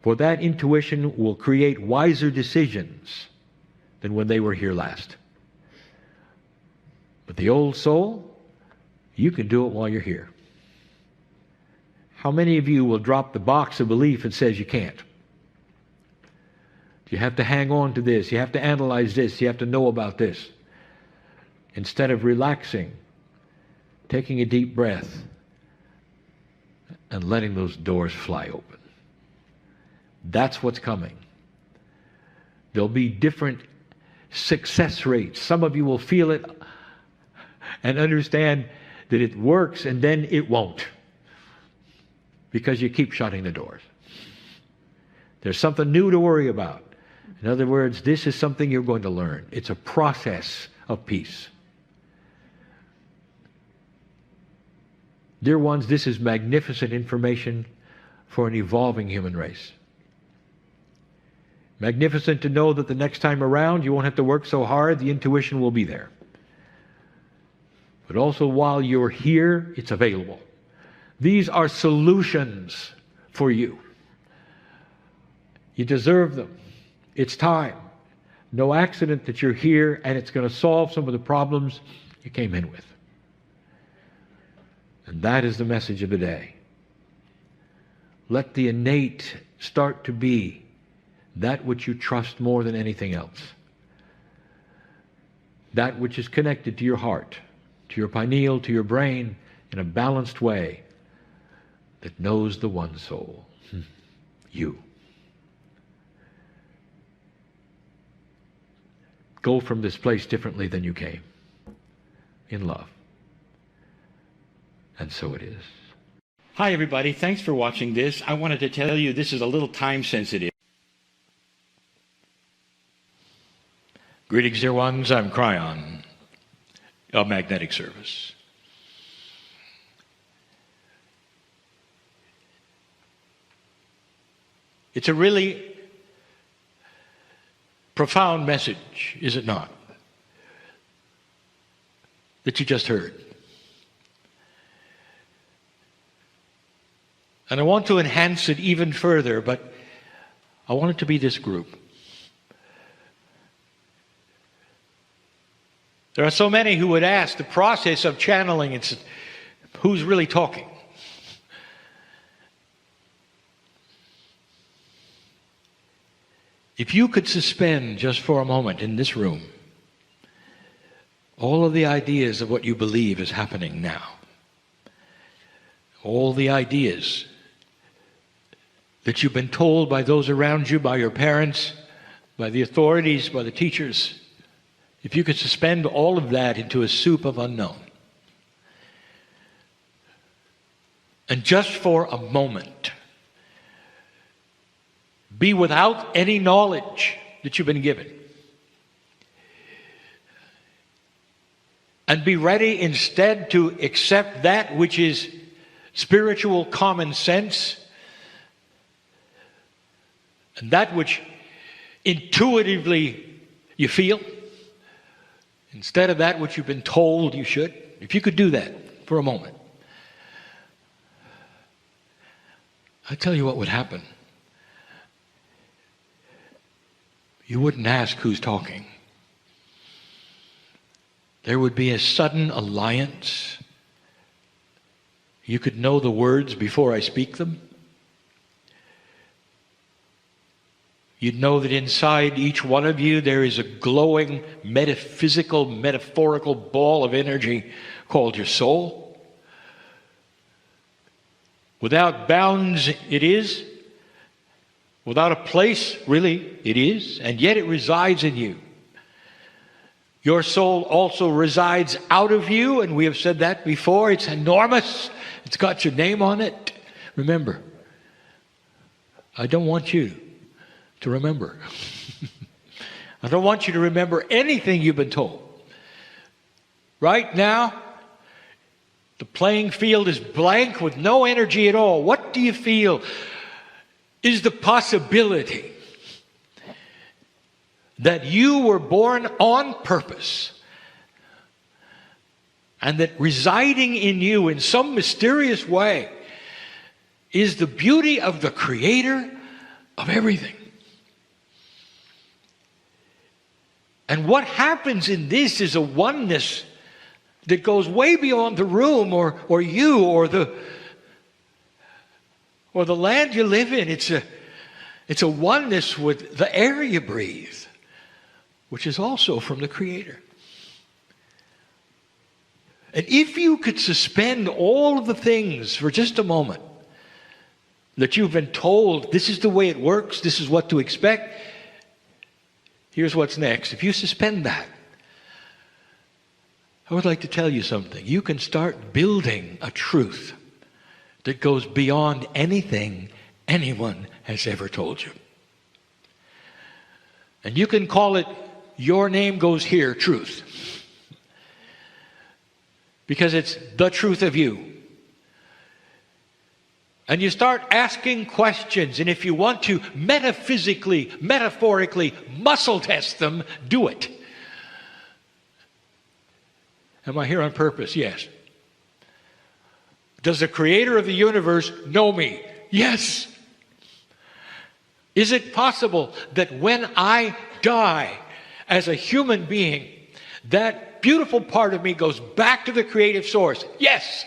For that intuition will create wiser decisions than when they were here last. But the old soul, you can do it while you're here. How many of you will drop the box of belief that says you can't? You have to hang on to this. You have to analyze this. You have to know about this. Instead of relaxing, taking a deep breath, and letting those doors fly open. That's what's coming. There'll be different success rates. Some of you will feel it and understand that it works, and then it won't, because you keep shutting the doors. There's something new to worry about. In other words, this is something you're going to learn. It's a process of peace. Dear ones, this is magnificent information for an evolving human race. Magnificent to know that the next time around you won't have to work so hard, the intuition will be there. But also while you're here, it's available. These are solutions for you. You deserve them. It's time. No accident that you're here, and it's going to solve some of the problems you came in with. And that is the message of the day. Let the innate start to be that which you trust more than anything else. That which is connected to your heart, to your pineal, to your brain, in a balanced way that knows the one soul, you. Go from this place differently than you came, in love. And so it is. Hi, everybody. Thanks for watching this. I wanted to tell you this is a little time sensitive. Greetings, dear ones. I'm Kryon of Magnetic Service. It's a really profound message, is it not, that you just heard. And I want to enhance it even further, but I want it to be this group. There are so many who would ask the process of channeling, it's who's really talking? If you could suspend just for a moment in this room all of the ideas of what you believe is happening now, all the ideas that you've been told by those around you, by your parents, by the authorities, by the teachers, If you could suspend all of that into a soup of unknown, and just for a moment, be without any knowledge that you've been given, and be ready instead to accept that which is spiritual common sense, and that which intuitively you feel, instead of that which you've been told you should. If you could do that for a moment, I tell you what would happen. You wouldn't ask who's talking. There would be a sudden alliance. You could know the words before I speak them. You'd know that inside each one of you there is a glowing, metaphysical, metaphorical ball of energy called your soul. Without bounds it is. Without a place, really, it is. And yet it resides in you. Your soul also resides out of you, and we have said that before. It's enormous. It's got your name on it. Remember, I don't want you to remember. I don't want you to remember anything you've been told. Right now, the playing field is blank with no energy at all. What do you feel is the possibility that you were born on purpose, and that residing in you in some mysterious way is the beauty of the Creator of everything? And what happens in this is a oneness that goes way beyond the room or you or the land you live in. It's a oneness with the air you breathe, which is also from the Creator. And if you could suspend all of the things for just a moment that you've been told, this is the way it works, this is what to expect, here's what's next. If you suspend that, I would like to tell you something. You can start building a truth that goes beyond anything anyone has ever told you. And you can call it, your name goes here, truth. Because it's the truth of you. And you start asking questions, and if you want to metaphysically, metaphorically muscle test them, do it. Am I here on purpose? Yes. Does the Creator of the universe know me? Yes. Is it possible that when I die as a human being, that beautiful part of me goes back to the creative source? Yes.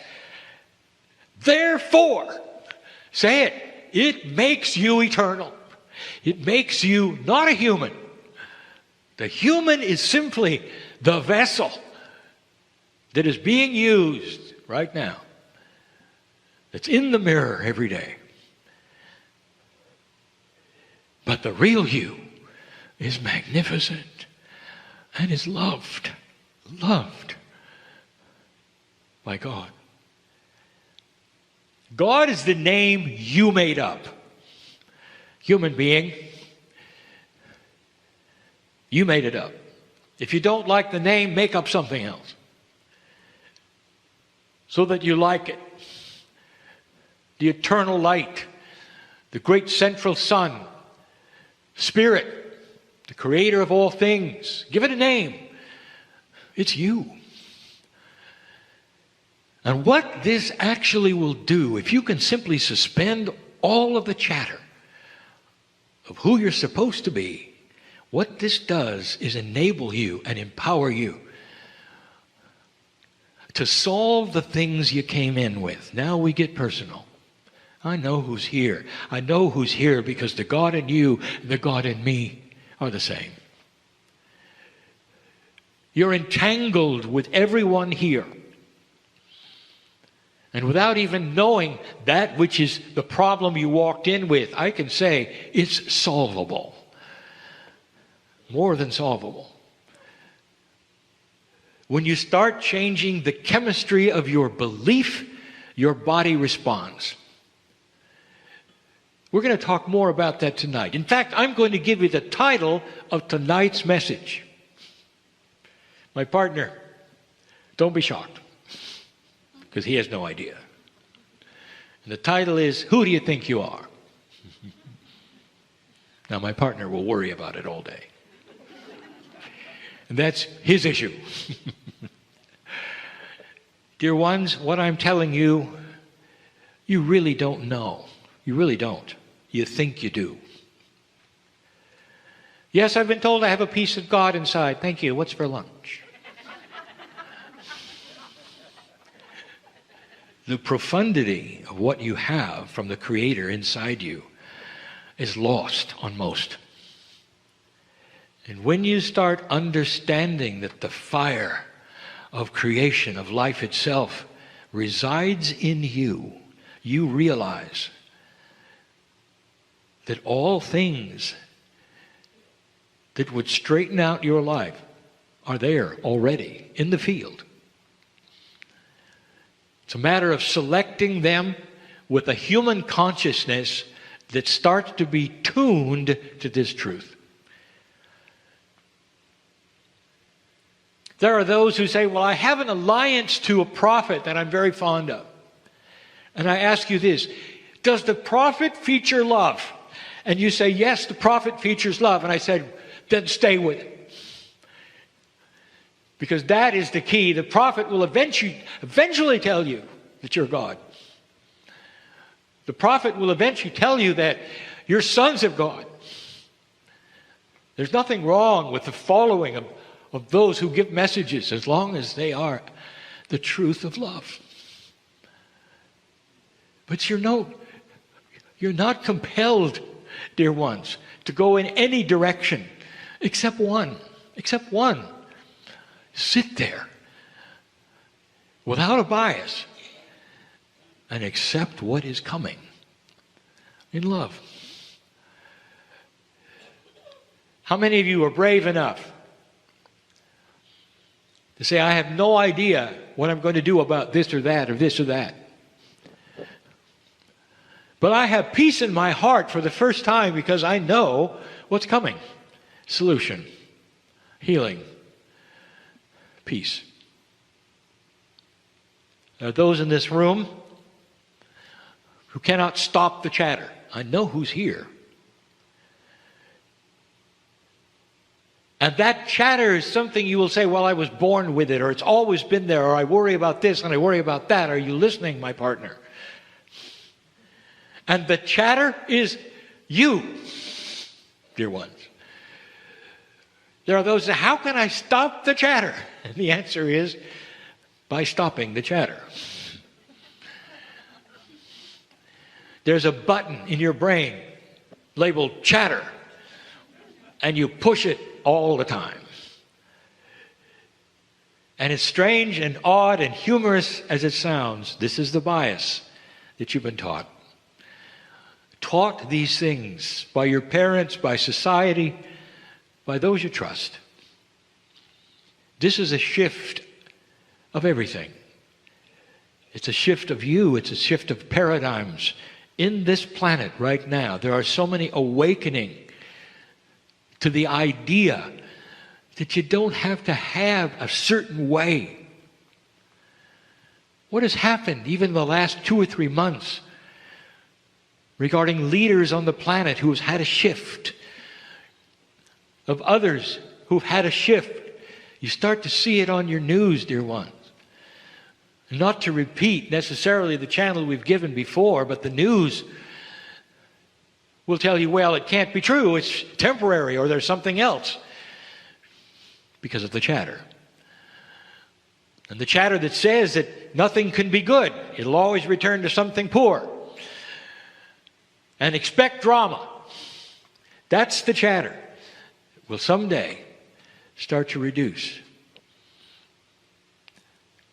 Therefore, say it, it makes you eternal. It makes you not a human. The human is simply the vessel that is being used right now. It's in the mirror every day. But the real you is magnificent and is loved by God. God is the name you made up. Human being, you made it up. If you don't like the name, make up something else so that you like it. The eternal light, the great central sun, Spirit, the Creator of all things. Give it a name. It's you. And what this actually will do, if you can simply suspend all of the chatter of who you're supposed to be, what this does is enable you and empower you to solve the things you came in with. Now we get personal. I know who's here. I know who's here because the God in you and the God in me are the same. You're entangled with everyone here. And without even knowing that which is the problem you walked in with, I can say it's solvable. More than solvable. When you start changing the chemistry of your belief, your body responds. We're going to talk more about that tonight. In fact, I'm going to give you the title of tonight's message. My partner, don't be shocked, because he has no idea. And the title is, Who Do You Think You Are? Now, my partner will worry about it all day. And that's his issue. Dear ones, what I'm telling you, you really don't know. You really don't. You think you do. Yes, I've been told I have a piece of God inside. Thank you. What's for lunch? The profundity of what you have from the Creator inside you is lost on most. And when you start understanding that the fire of creation, of life itself, resides in you, you realize that all things that would straighten out your life are there already in the field. It's a matter of selecting them with a human consciousness that starts to be tuned to this truth. There are those who say, well, I have an alliance to a prophet that I'm very fond of. And I ask you this, does the prophet feature love? And you say, yes, the prophet features love. And I said, then stay with it. Because that is the key. The prophet will eventually tell you that you're God. The prophet will eventually tell you that you're sons of God. There's nothing wrong with the following of those who give messages as long as they are the truth of love. But you're not compelled, dear ones, to go in any direction except one. Except one. Sit there without a bias and accept what is coming in love. How many of you are brave enough to say, I have no idea what I'm going to do about this or that or this or that? But I have peace in my heart for the first time because I know what's coming. Solution. Healing. Peace. There are those in this room who cannot stop the chatter. I know who's here. And that chatter is something you will say, well, I was born with it, or it's always been there, or I worry about this and I worry about that. Are you listening, my partner? And the chatter is you, dear ones. There are those who say, how can I stop the chatter? And the answer is by stopping the chatter. There's a button in your brain labeled chatter, and you push it all the time. And it's strange and odd and humorous as it sounds. This is the bias that you've been taught. Taught these things by your parents, by society, by those you trust. This is a shift of everything. It's a shift of you. It's a shift of paradigms. In this planet right now, there are so many awakening to the idea that you don't have to have a certain way. What has happened even in the last 2 or 3 months regarding leaders on the planet who have had a shift, of others who've had a shift? You start to see it on your news, dear ones. Not to repeat necessarily the channel we've given before, but the news will tell you, well, it can't be true, it's temporary, or there's something else, because of the chatter. And the chatter that says that nothing can be good, it'll always return to something poor. And expect drama. That's the chatter. It will someday start to reduce.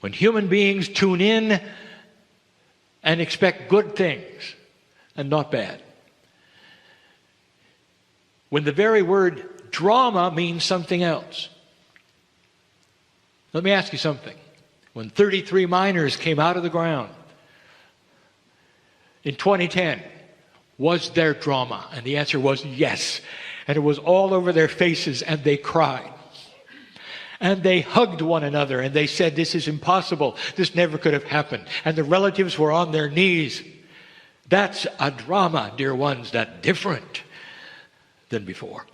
When human beings tune in and expect good things and not bad. When the very word drama means something else. Let me ask you something. When 33 miners came out of the ground in 2010, was there drama? And the answer was yes. And it was all over their faces, and they cried. And they hugged one another, and they said, this is impossible. This never could have happened. And the relatives were on their knees. That's a drama, dear ones, that's different than before.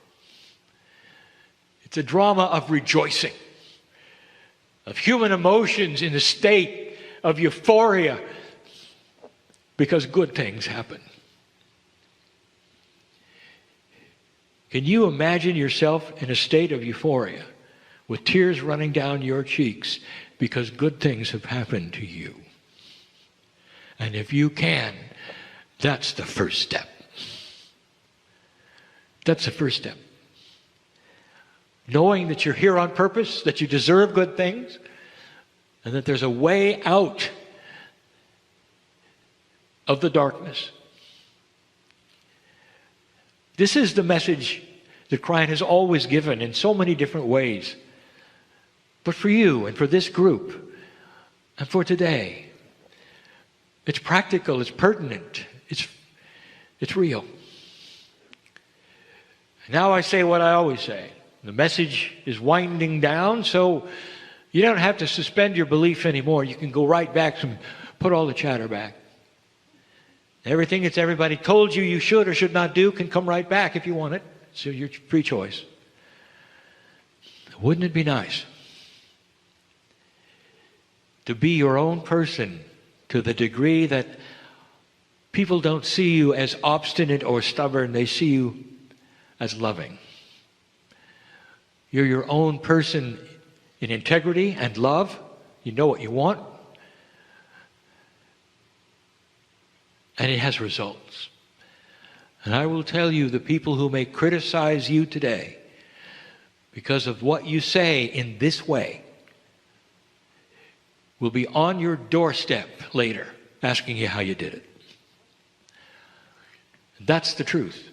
It's a drama of rejoicing, of human emotions in a state of euphoria because good things happen. Can you imagine yourself in a state of euphoria with tears running down your cheeks because good things have happened to you? And if you can, that's the first step. That's the first step. Knowing that you're here on purpose, that you deserve good things, and that there's a way out of the darkness. This is the message that Kryon has always given in so many different ways. But for you and for this group and for today, it's practical, it's pertinent, it's real. Now I say what I always say. The message is winding down, so you don't have to suspend your belief anymore. You can go right back and put all the chatter back. Everything that's everybody told you should or should not do can come right back if you want it. So your free choice. Wouldn't it be nice to be your own person to the degree that people don't see you as obstinate or stubborn, they see you as loving. You're your own person in integrity and love. You know what you want. And it has results. And I will tell you, the people who may criticize you today because of what you say in this way will be on your doorstep later asking you how you did it. That's the truth.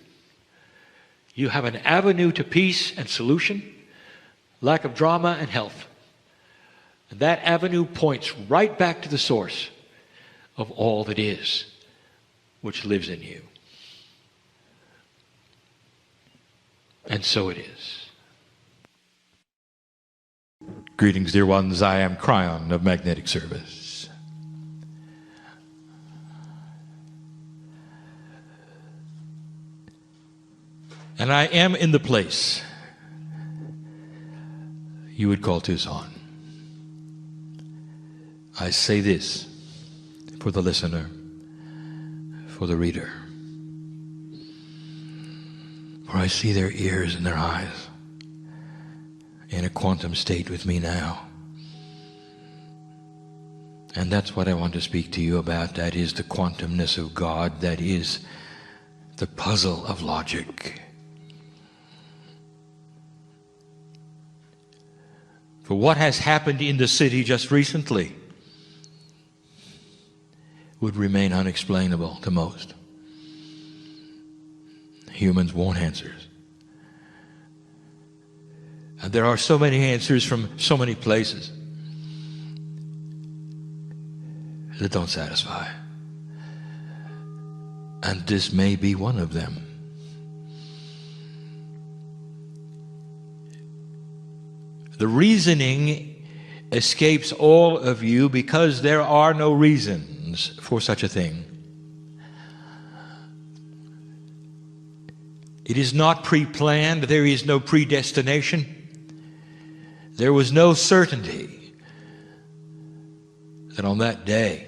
You have an avenue to peace and solution, lack of drama and health. And that avenue points right back to the source of all that is, which lives in you. And so it is. Greetings, dear ones. I am Kryon of Magnetic Service. And I am in the place you would call Tucson. I say this for the listener, for the reader. For I see their ears and their eyes in a quantum state with me now. And that's what I want to speak to you about. That is the quantumness of God. That is the puzzle of logic. For what has happened in the city just recently would remain unexplainable to most. Humans want answers. And there are so many answers from so many places that don't satisfy. And this may be one of them. The reasoning escapes all of you because there are no reasons for such a thing. It is not pre-planned. There is no predestination. There was no certainty that on that day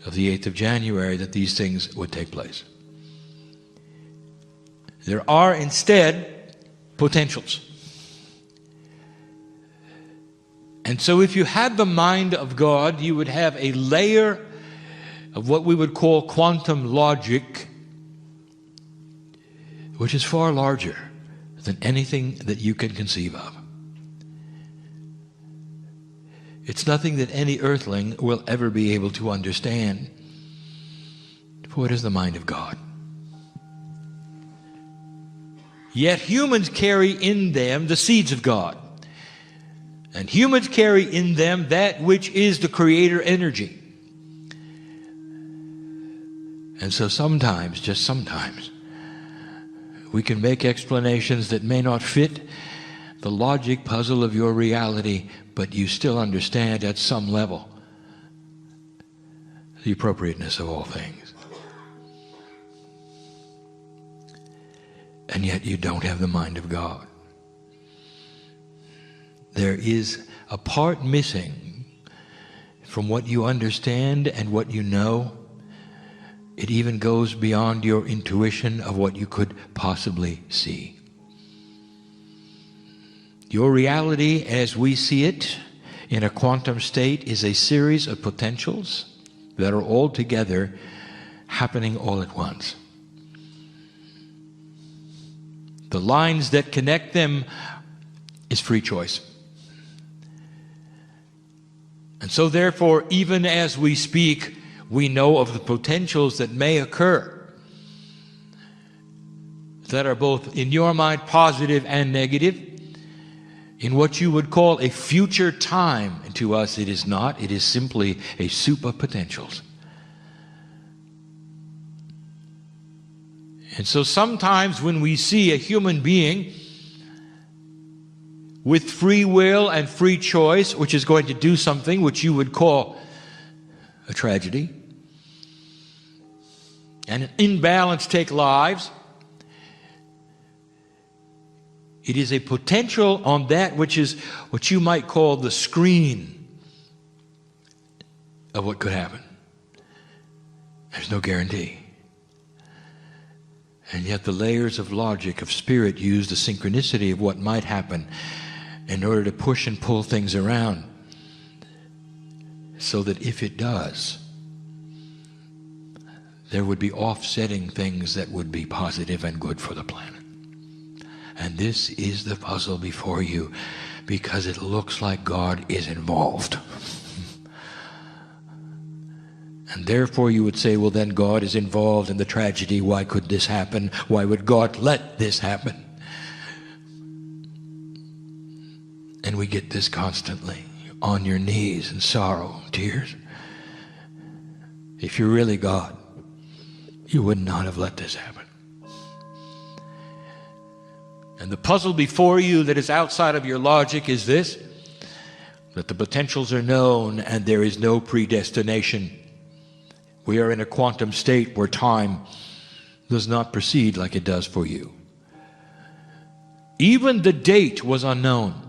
of the 8th of January that these things would take place. There are instead potentials. And so if you had the mind of God, you would have a layer of what we would call quantum logic, which is far larger than anything that you can conceive of. It's nothing that any earthling will ever be able to understand, for it is the mind of God. Yet humans carry in them the seeds of God. And humans carry in them that which is the creator energy. And so sometimes, just sometimes, we can make explanations that may not fit the logic puzzle of your reality, but you still understand at some level the appropriateness of all things. And yet you don't have the mind of God. There is a part missing from what you understand and what you know. It even goes beyond your intuition of what you could possibly see. Your reality as we see it in a quantum state is a series of potentials that are all together happening all at once. The lines that connect them is free choice. And so therefore, even as we speak, we know of the potentials that may occur that are both in your mind positive and negative in what you would call a future time. And to us it is not. It is simply a soup of potentials. And so sometimes when we see a human being with free will and free choice, which is going to do something which you would call a tragedy, and an imbalance take lives, it is a potential on that which is what you might call the screen of what could happen. There's no guarantee. And yet the layers of logic, of spirit, use the synchronicity of what might happen in order to push and pull things around so that if it does, there would be offsetting things that would be positive and good for the planet. And this is the puzzle before you, because it looks like God is involved. And therefore you would say, well, then God is involved in the tragedy. Why could this happen? Why would God let this happen? And we get this constantly, on your knees in sorrow and tears. If you're really God, you would not have let this happen. And the puzzle before you that is outside of your logic is this: that the potentials are known and there is no predestination. We are in a quantum state where time does not proceed like it does for you. Even the date was unknown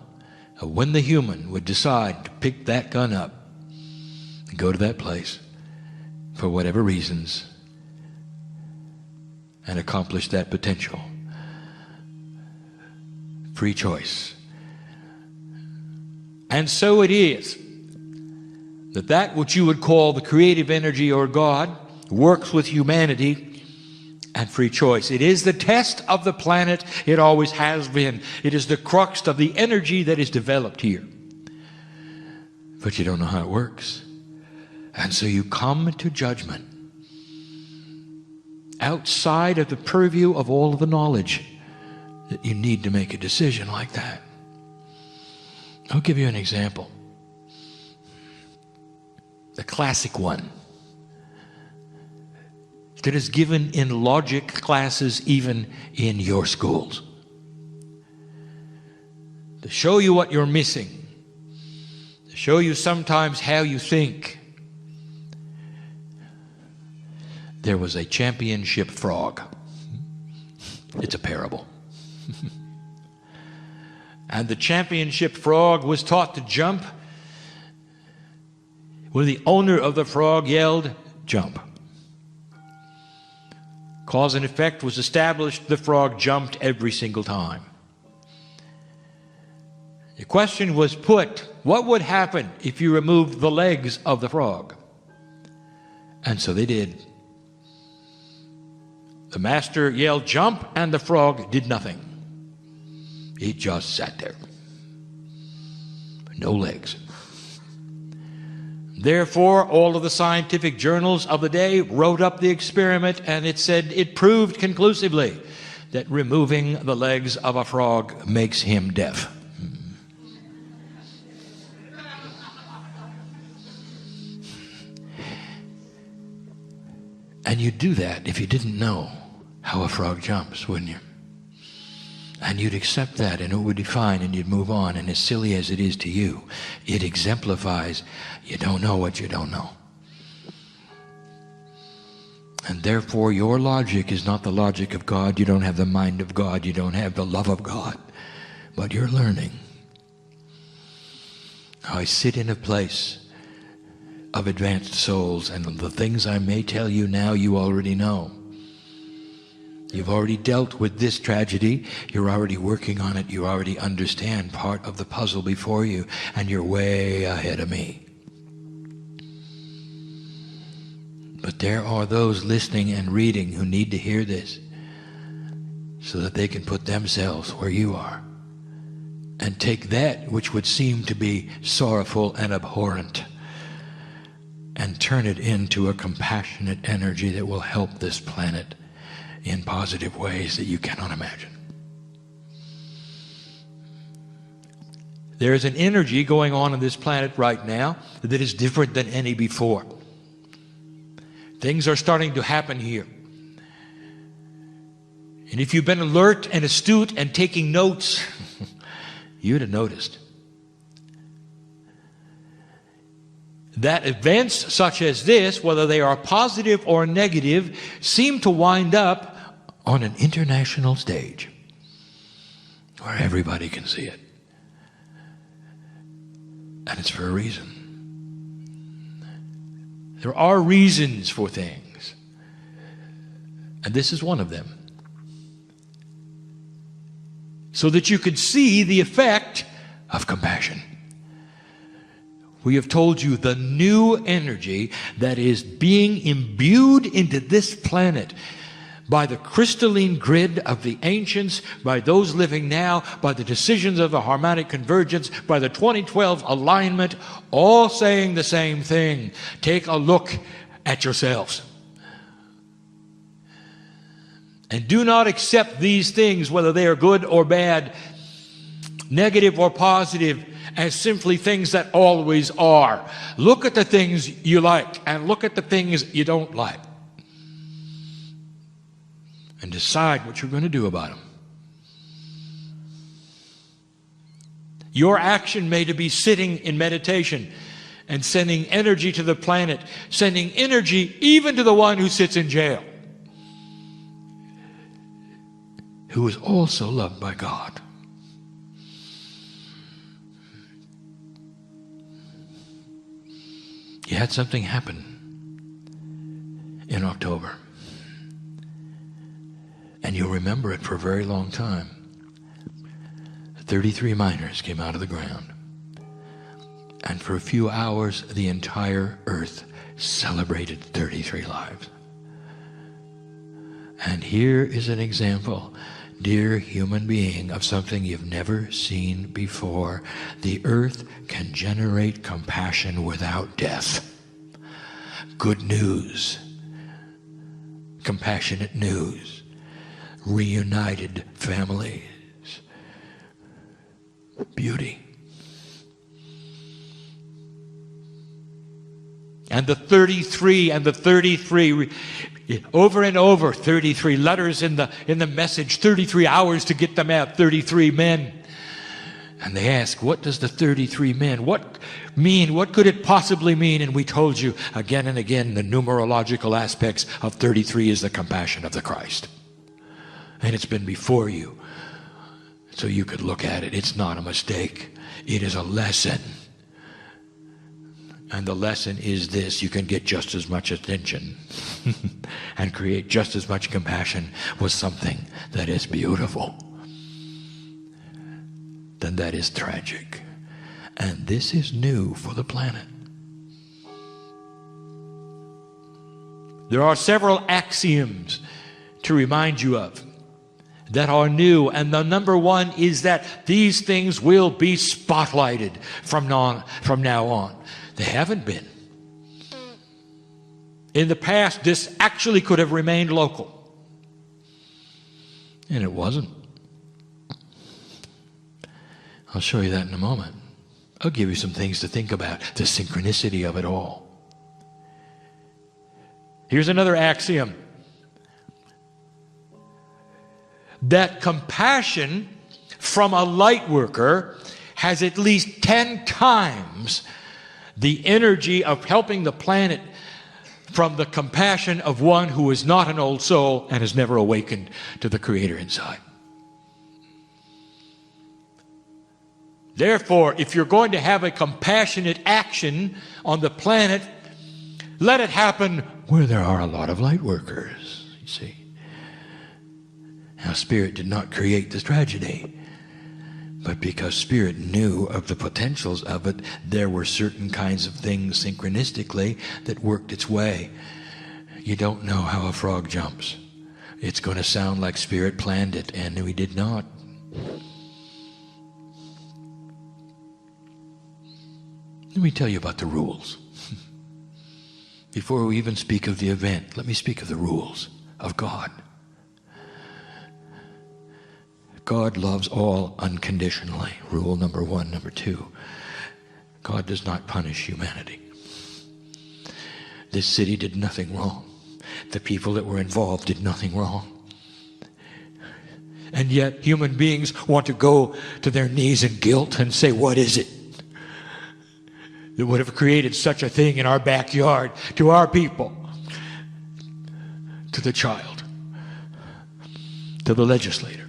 of when the human would decide to pick that gun up and go to that place for whatever reasons and accomplish that potential. Free choice. And so it is that which you would call the creative energy or God works with humanity and free choice. It is the test of the planet. It always has been. It is the crux of the energy that is developed here. But you don't know how it works. And so you come to judgment outside of the purview of all of the knowledge that you need to make a decision like that. I'll give you an example. The classic one that is given in logic classes, even in your schools, to show you what you're missing, to show you sometimes how you think. There was a championship frog. It's a parable. And the championship frog was taught to jump when the owner of the frog yelled, "Jump." Cause and effect was established. The frog jumped every single time. The question was put, what would happen if you removed the legs of the frog? And so they did. The master yelled, "Jump," and the frog did nothing. He just sat there. No legs. Therefore, all of the scientific journals of the day wrote up the experiment, and it said it proved conclusively that removing the legs of a frog makes him deaf. And you'd do that if you didn't know how a frog jumps, wouldn't you? And you'd accept that, and it would be fine, and you'd move on. And as silly as it is to you, it exemplifies you don't know what you don't know. And therefore, your logic is not the logic of God. You don't have the mind of God. You don't have the love of God. But you're learning. I sit in a place of advanced souls, and the things I may tell you now, you already know. You've already dealt with this tragedy. You're already working on it. You already understand part of the puzzle before you, and you're way ahead of me. But there are those listening and reading who need to hear this so that they can put themselves where you are and take that which would seem to be sorrowful and abhorrent and turn it into a compassionate energy that will help this planet in positive ways that you cannot imagine. There is an energy going on this planet right now that is different than any before. Things are starting to happen here. And if you've been alert and astute and taking notes, you'd have noticed that events such as this, whether they are positive or negative, seem to wind up on an international stage where everybody can see it. And it's for a reason. There are reasons for things. And this is one of them. So that you could see the effect of compassion. We have told you the new energy that is being imbued into this planet by the crystalline grid of the ancients, by those living now, by the decisions of the harmonic convergence, by the 2012 alignment, all saying the same thing. Take a look at yourselves. And do not accept these things, whether they are good or bad, negative or positive, as simply things that always are. Look at the things you like and look at the things you don't like. And decide what you're going to do about them. Your action may be sitting in meditation and sending energy to the planet, sending energy even to the one who sits in jail, who is also loved by God. You had something happen in October. And you'll remember it for a very long time. 33 miners came out of the ground. And for a few hours, the entire earth celebrated 33 lives. And here is an example, dear human being, of something you've never seen before. The earth can generate compassion without death. Good news. Compassionate news. Reunited families. Beauty. And the 33 over and over, 33 letters in the message, 33 hours to get them out, 33 men. And they ask, what does the 33 men, what mean? What could it possibly mean? And we told you again and again, the numerological aspects of 33 is the compassion of the Christ. And it's been before you, so you could look at it. It's not a mistake. It is a lesson. And the lesson is this: you can get just as much attention and create just as much compassion with something that is beautiful than that is tragic. And this is new for the planet. There are several axioms to remind you of that are new, and the number one is that these things will be spotlighted from now on. They haven't been. In the past, this actually could have remained local. And it wasn't. I'll show you that in a moment. I'll give you some things to think about, the synchronicity of it all. Here's another axiom. That compassion from a light worker has at least 10 times the energy of helping the planet from the compassion of one who is not an old soul and has never awakened to the Creator inside. Therefore, if you're going to have a compassionate action on the planet, let it happen where there are a lot of light workers, you see. Now, Spirit did not create this tragedy, but because Spirit knew of the potentials of it, there were certain kinds of things synchronistically that worked its way. You don't know how a frog jumps. It's going to sound like Spirit planned it, and we did not. Let me tell you about the rules. Before we even speak of the event, let me speak of the rules of God. God loves all unconditionally. Rule number 1. Number 2, God does not punish humanity. This city did nothing wrong. The people that were involved did nothing wrong. And yet human beings want to go to their knees in guilt and say, what is it that would have created such a thing in our backyard to our people, to the child, to the legislator,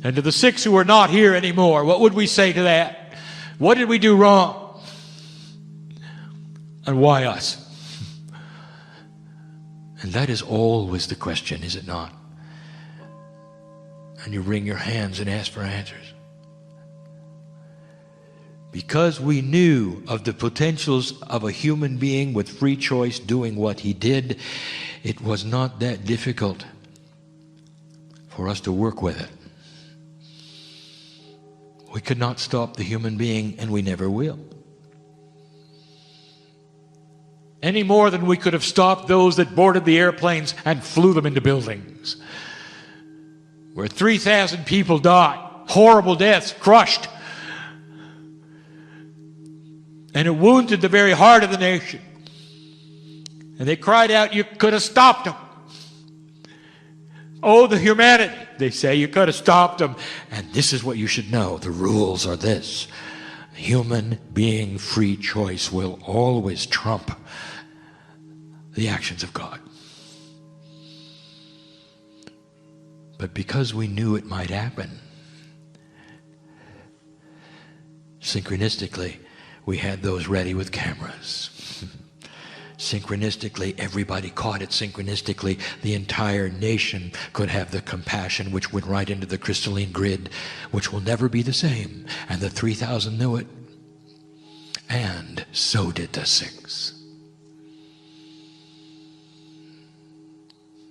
and to the 6 who are not here anymore? What would we say to that? What did we do wrong? And why us? And that is always the question, is it not? And you wring your hands and ask for answers. Because we knew of the potentials of a human being with free choice doing what he did, it was not that difficult for us to work with it. We could not stop the human being, and we never will. Any more than we could have stopped those that boarded the airplanes and flew them into buildings, where 3,000 people died, horrible deaths, crushed. And it wounded the very heart of the nation. And they cried out, you could have stopped them. Oh, the humanity, they say, you could have stopped them. And this is what you should know. The rules are this. Human being free choice will always trump the actions of God. But because we knew it might happen, synchronistically, we had those ready with cameras. Synchronistically, everybody caught it. Synchronistically, the entire nation could have the compassion which went right into the crystalline grid, which will never be the same. And the 3,000 knew it. And so did the 6.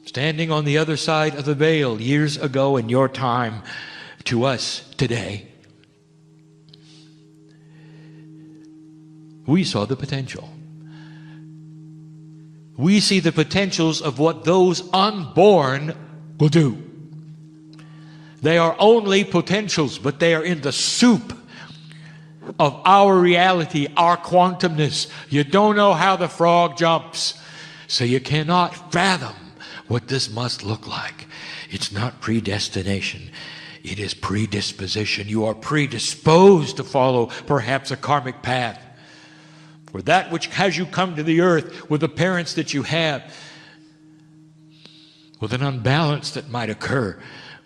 Standing on the other side of the veil years ago in your time to us today, we saw the potential. We see the potentials of what those unborn will do. They are only potentials, but they are in the soup of our reality, our quantumness. You don't know how the frog jumps, so you cannot fathom what this must look like. It's not predestination. It is predisposition. You are predisposed to follow perhaps a karmic path. For that which has you come to the earth with the parents that you have, with an unbalance that might occur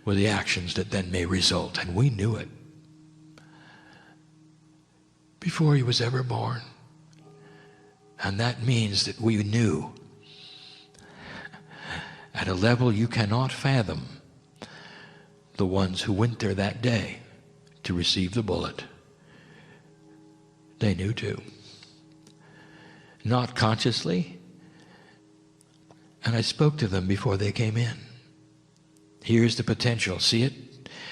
with the actions that then may result. And we knew it before he was ever born. And that means that we knew at a level you cannot fathom the ones who went there that day to receive the bullet. They knew too. Not consciously. And I spoke to them before they came in. Here's the potential. See it?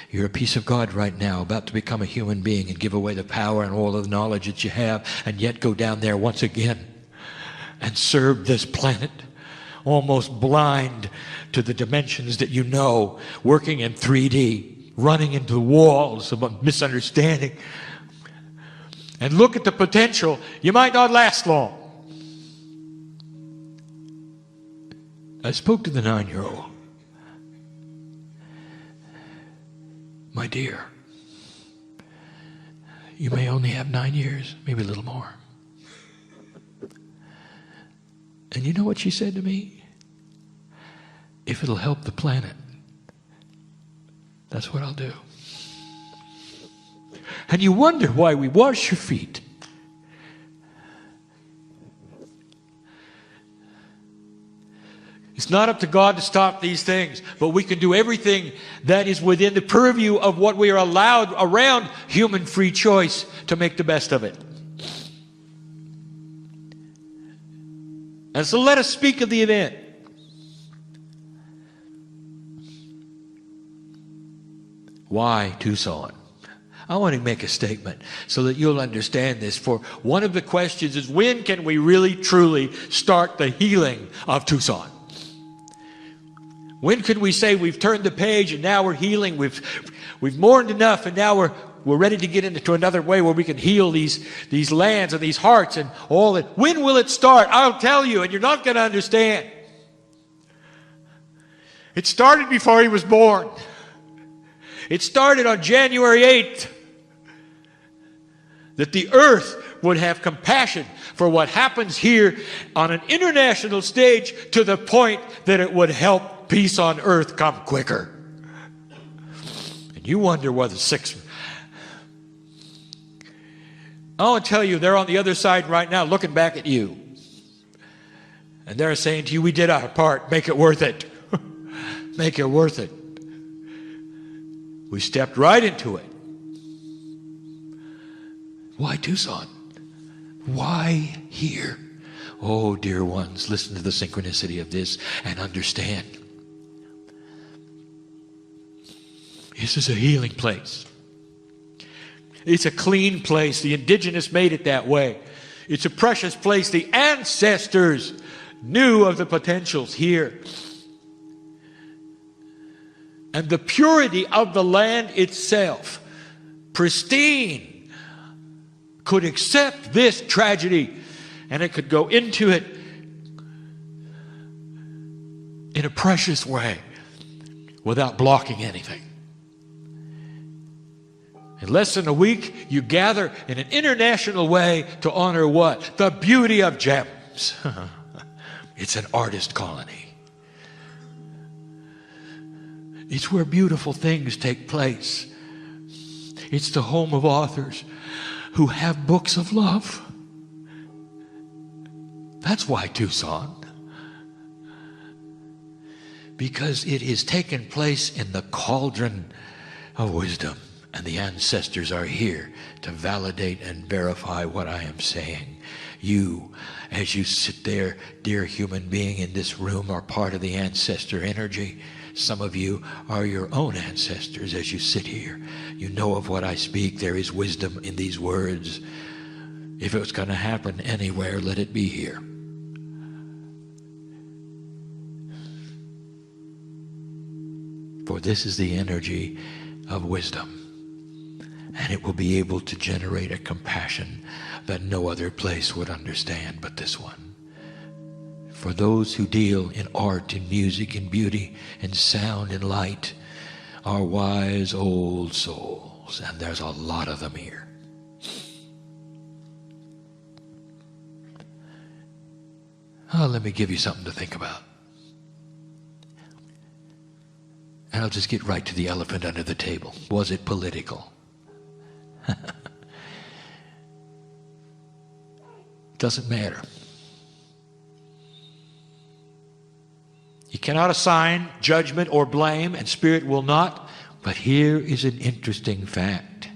You're a piece of God right now, about to become a human being and give away the power and all of the knowledge that you have, and yet go down there once again and serve this planet, almost blind to the dimensions that you know, working in 3D, running into the walls of a misunderstanding. And look at the potential. You might not last long. I spoke to the 9-year-old. My dear, you may only have 9 years, maybe a little more. And you know what she said to me? If it'll help the planet, that's what I'll do. And you wonder why we wash your feet. It's not up to God to stop these things, but we can do everything that is within the purview of what we are allowed around human free choice to make the best of it. And so let us speak of the event. Why Tucson? I want to make a statement so that you'll understand this. For one of the questions is, when can we really truly start the healing of Tucson? When could we say we've turned the page and now we're healing, we've mourned enough, and now we're ready to get into another way where we can heal these lands and these hearts and all that? When will it start? I'll tell you, and you're not going to understand. It started before he was born. It started on January 8th. That the earth would have compassion for what happens here on an international stage, to the point that it would help peace on earth come quicker. And you wonder whether I want to tell you, they're on the other side right now looking back at you. And they're saying to you, we did our part, make it worth it. Make it worth it. We stepped right into it. Why Tucson? Why here? Oh, dear ones, listen to the synchronicity of this and understand. This is a healing place. It's a clean place. The indigenous made it that way. It's a precious place. The ancestors knew of the potentials here. And the purity of the land itself, pristine, could accept this tragedy, and it could go into it in a precious way without blocking anything. In less than a week, you gather in an international way to honor what? The beauty of gems. It's an artist colony. It's where beautiful things take place. It's the home of authors who have books of love. That's why Tucson. Because it is taken place in the cauldron of wisdom. And the ancestors are here to validate and verify what I am saying. You, as you sit there, dear human being in this room, are part of the ancestor energy. Some of you are your own ancestors as you sit here. You know of what I speak. There is wisdom in these words. If it was going to happen anywhere, let it be here. For this is the energy of wisdom. And it will be able to generate a compassion that no other place would understand but this one. For those who deal in art, in music, in beauty, in sound, in light, are wise old souls. And there's a lot of them here. Oh, let me give you something to think about. And I'll just get right to the elephant under the table. Was it political? Doesn't matter. You cannot assign judgment or blame, and Spirit will not. But here is an interesting fact.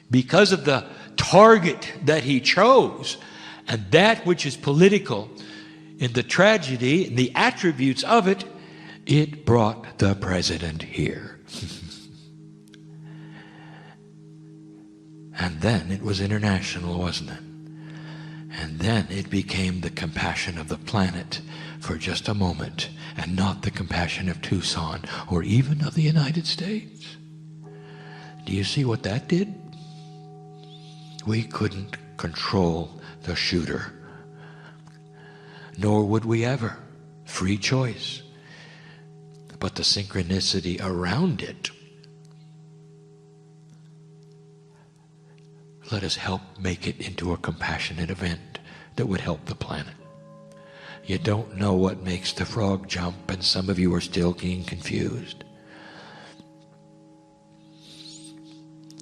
Because of the target that he chose, and that which is political, in the tragedy, and the attributes of it, it brought the president here. And then it was international, wasn't it? And then it became the compassion of the planet for just a moment, and not the compassion of Tucson or even of the United States. Do you see what that did? We couldn't control the shooter. nor would we ever. Free choice. But the synchronicity around it, let us help make it into a compassionate event that would help the planet. You don't know what makes the frog jump, and some of you are still being confused.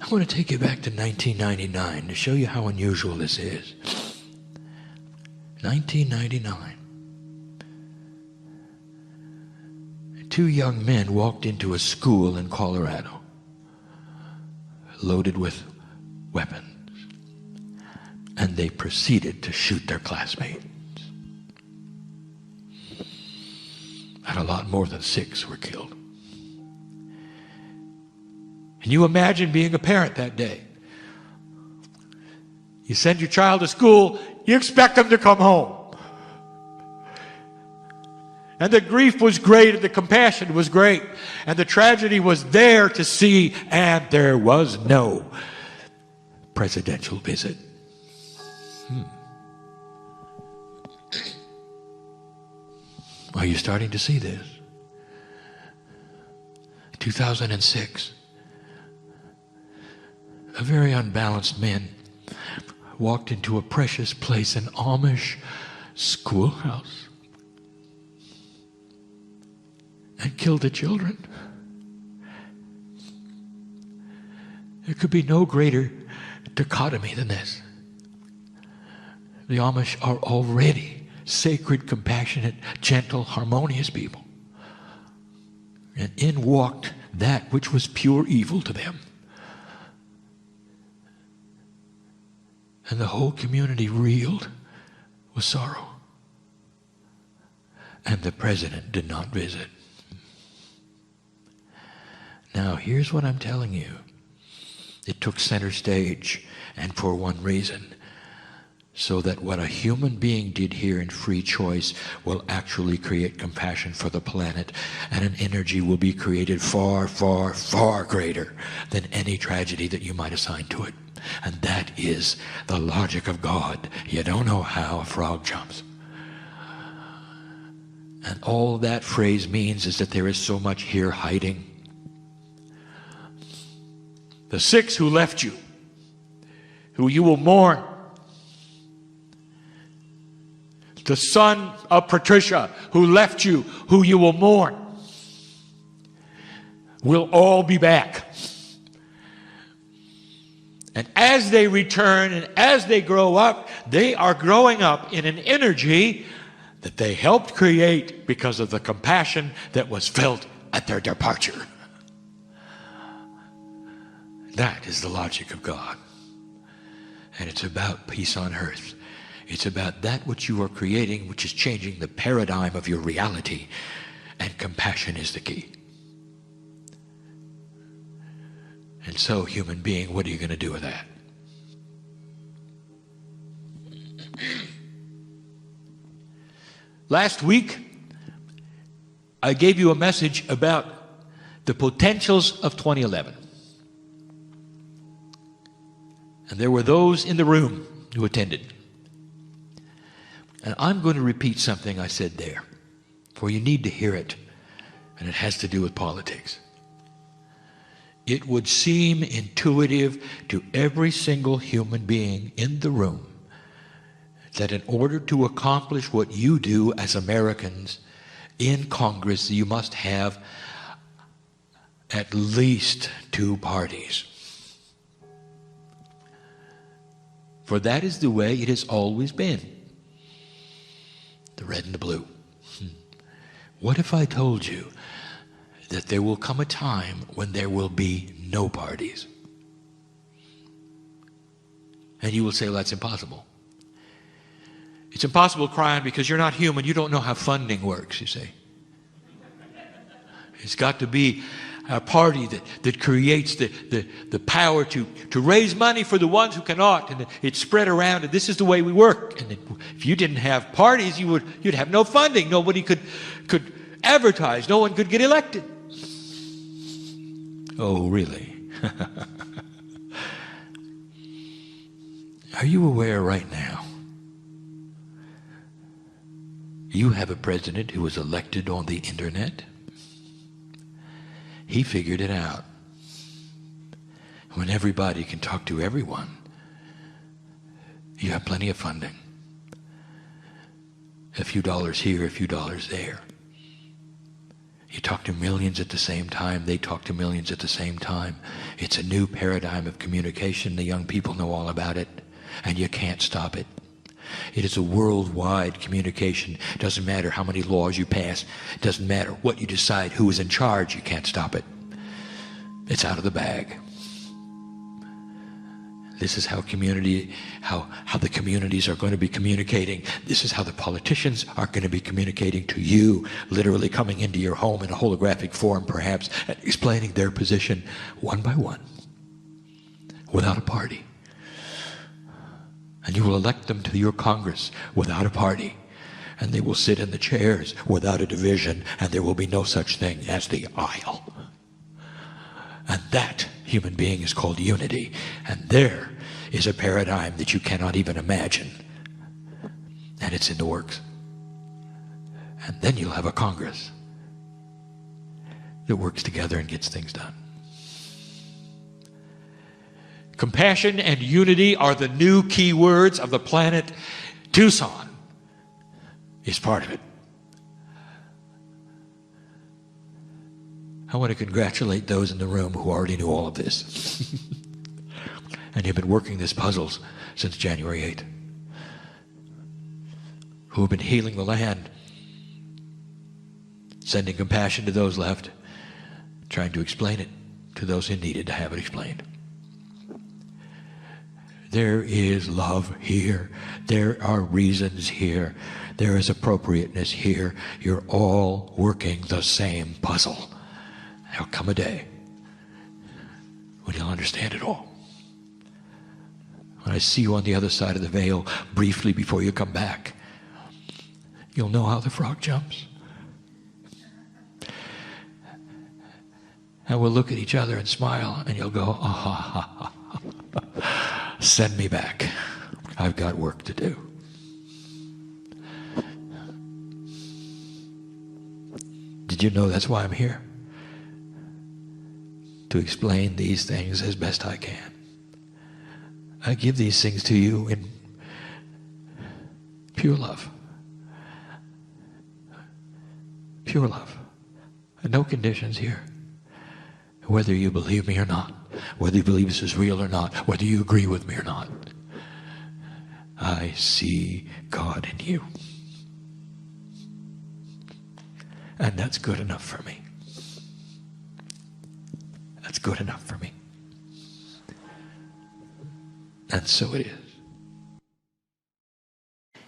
I want to take you back to 1999 to show you how unusual this is. 1999. Two young men walked into a school in Colorado, loaded with weapons, and they proceeded to shoot their classmates. And a lot more than 6 were killed. Can you imagine being a parent that day? You send your child to school, you expect them to come home. And the grief was great, and the compassion was great, and the tragedy was there to see, and there was no presidential visit. Are you starting to see this? 2006. A very unbalanced man walked into a precious place, an Amish schoolhouse, and killed the children. There could be no greater dichotomy than this. The Amish are already sacred, compassionate, gentle, harmonious people. And in walked that which was pure evil to them. And the whole community reeled with sorrow. And the president did not visit. Now, here's what I'm telling you. It took center stage, and for one reason. So that what a human being did here in free choice will actually create compassion for the planet, and an energy will be created far, far, far greater than any tragedy that you might assign to it. And that is the logic of God. You don't know how a frog jumps. And all that phrase means is that there is so much here hiding. The 6 who left you, who you will mourn. The son of Patricia who left you, who you will mourn, will all be back. And as they return and as they grow up, they are growing up in an energy that they helped create because of the compassion that was felt at their departure. That is the logic of God. And it's about peace on earth. It's about that which you are creating, which is changing the paradigm of your reality. And compassion is the key. And so, human being, what are you going to do with that? Last week, I gave you a message about the potentials of 2011. And there were those in the room who attended. And I'm going to repeat something I said there, for you need to hear it, and it has to do with politics. It would seem intuitive to every single human being in the room that in order to accomplish what you do as Americans in Congress, you must have at least 2 parties. For that is the way it has always been. The red and the blue. What if I told you that there will come a time when there will be no parties? And you will say, well, that's impossible. It's impossible, Kryon, because you're not human. You don't know how funding works, you say. It's got to be a party that creates the power to raise money for the ones who cannot, and it's spread around, and this is the way we work. And if you didn't have parties, you'd have no funding. Nobody could advertise. No one could get elected. Oh, really? Are you aware right now You have a president who was elected on the internet. He figured it out. When everybody can talk to everyone, you have plenty of funding. A few dollars here, a few dollars there. You talk to millions at the same time. They talk to millions at the same time. It's a new paradigm of communication. The young people know all about it, and you can't stop it. It is a worldwide communication. It doesn't matter how many laws you pass. It doesn't matter what you decide, who is in charge. You can't stop it. It's out of the bag. This is how the communities are going to be communicating. This is how the politicians are going to be communicating to you, literally coming into your home in a holographic form, perhaps, and explaining their position one by one, without a party. And you will elect them to your Congress without a party. And they will sit in the chairs without a division, and there will be no such thing as the aisle. And that human being is called unity. And there is a paradigm that you cannot even imagine. And it's in the works. And then you'll have a Congress that works together and gets things done. Compassion and unity are the new key words of the planet. Tucson is part of it. I want to congratulate those in the room who already knew all of this. And have been working these puzzles since January 8th. Who have been healing the land, sending compassion to those left, trying to explain it to those who needed to have it explained. There is love here. There are reasons here. There is appropriateness here. You're all working the same puzzle. There'll come a day when you'll understand it all. When I see you on the other side of the veil briefly before you come back, you'll know how the frog jumps. And we'll look at each other and smile, and you'll go, ah, ha, ha, ha. Send me back. I've got work to do. Did you know that's why I'm here? To explain these things as best I can. I give these things to you in pure love. Pure love. And no conditions here. Whether you believe me or not, whether you believe this is real or not, whether you agree with me or not, I see God in you. And that's good enough for me. That's good enough for me. And so it is.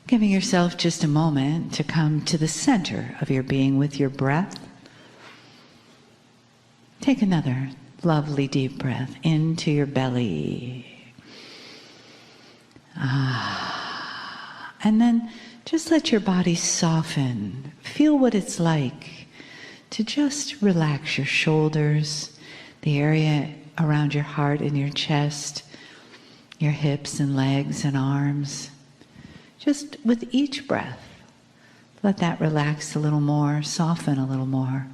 Giving yourself just a moment to come to the center of your being with your breath. Take another lovely deep breath into your belly. And then just let your body soften. Feel what it's like to just relax your shoulders, the area around your heart and your chest, your hips and legs and arms. Just with each breath, let that relax a little more, soften a little more,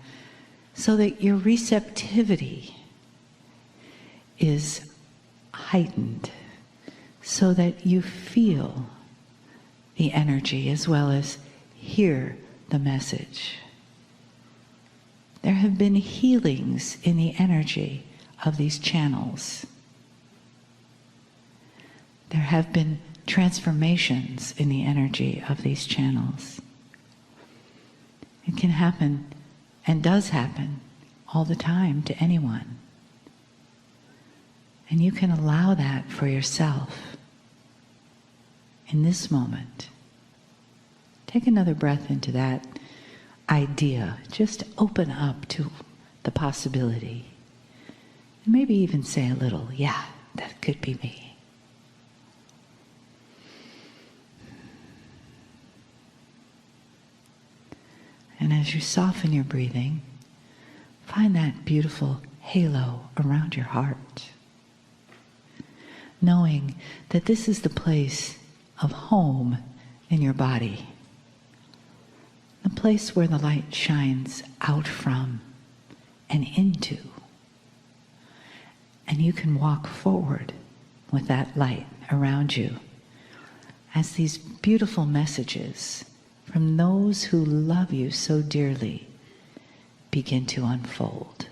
so that your receptivity is heightened, so that you feel the energy as well as hear the message. There have been healings in the energy of these channels. There have been transformations in the energy of these channels. It can happen and does happen all the time to anyone. And you can allow that for yourself in this moment. Take another breath into that idea. Just open up to the possibility. And maybe even say a little, yeah, that could be me. And as you soften your breathing, find that beautiful halo around your heart, knowing that this is the place of home in your body. the place where the light shines out from and into. And you can walk forward with that light around you as these beautiful messages from those who love you so dearly begin to unfold.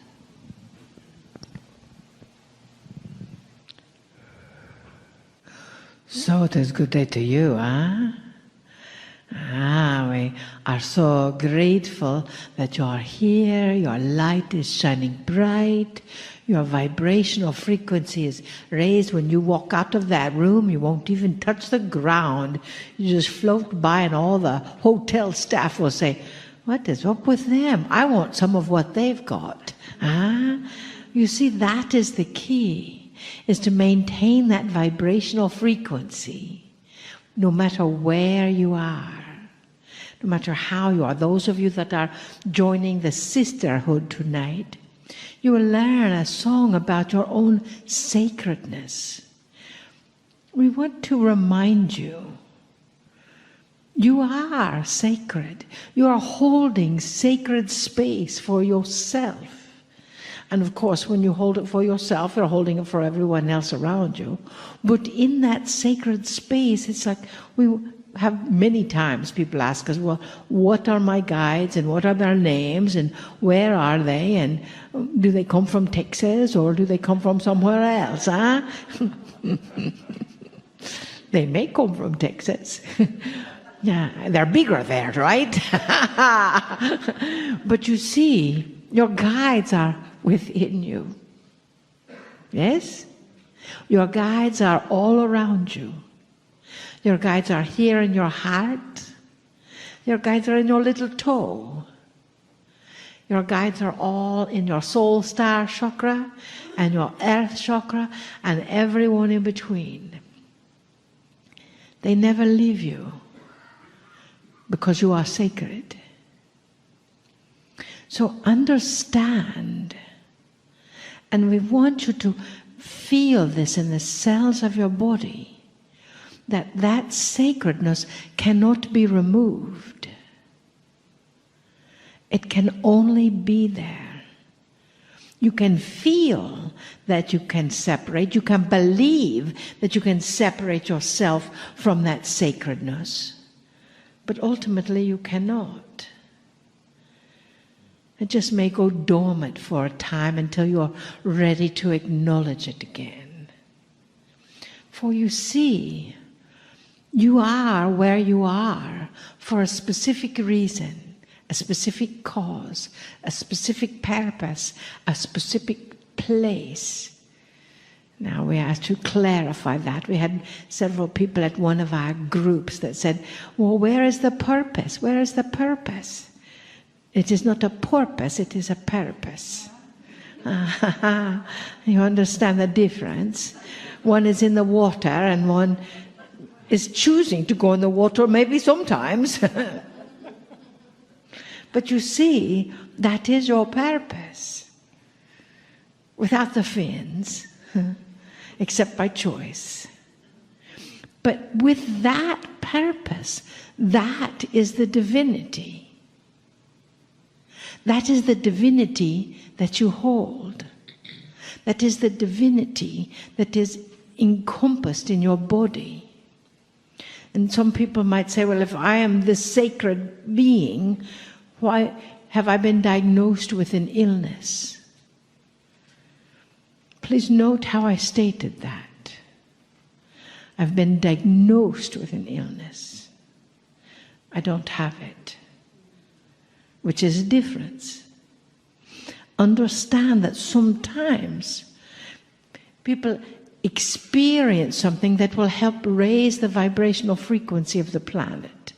So it is good day to you, huh? We are so grateful that you are here, your light is shining bright, your vibrational frequency is raised. When you walk out of that room, you won't even touch the ground. You just float by and all the hotel staff will say, "What is up with them? I want some of what they've got." You see, that is the key, is to maintain that vibrational frequency no matter where you are. No matter how you are. Those of you that are joining the sisterhood tonight, you will learn a song about your own sacredness. We want to remind you, you are sacred. You are holding sacred space for yourself. And of course, when you hold it for yourself, you're holding it for everyone else around you. But in that sacred space, it's like we have many times people ask us, well, what are my guides and what are their names and where are they and do they come from Texas or do they come from somewhere else? They may come from Texas. Yeah, they're bigger there, right? But you see, your guides are within you. Yes? Your guides are all around you. Your guides are here in your heart. Your guides are in your little toe. Your guides are all in your soul star chakra and your earth chakra and everyone in between. They never leave you because you are sacred. So understand, and we want you to feel this in the cells of your body, that sacredness cannot be removed. It can only be there. You can feel that you can separate. You can believe that you can separate yourself from that sacredness. But ultimately you cannot. It just may go dormant for a time until you're ready to acknowledge it again. For you see, you are where you are for a specific reason, a specific cause, a specific purpose, a specific place. Now we have to clarify that. We had several people at one of our groups that said, well, where is the purpose? Where is the purpose? It is not a purpose, it is a purpose. You understand the difference? One is in the water and one is choosing to go in the water, maybe sometimes. But you see, that is your purpose. Without the fins, except by choice. But with that purpose, that is the divinity. That is the divinity that you hold. That is the divinity that is encompassed in your body. And some people might say, well, if I am this sacred being, why have I been diagnosed with an illness? Please note how I stated that. I've been diagnosed with an illness. I don't have it, which is a difference. Understand that sometimes people experience something that will help raise the vibrational frequency of the planet.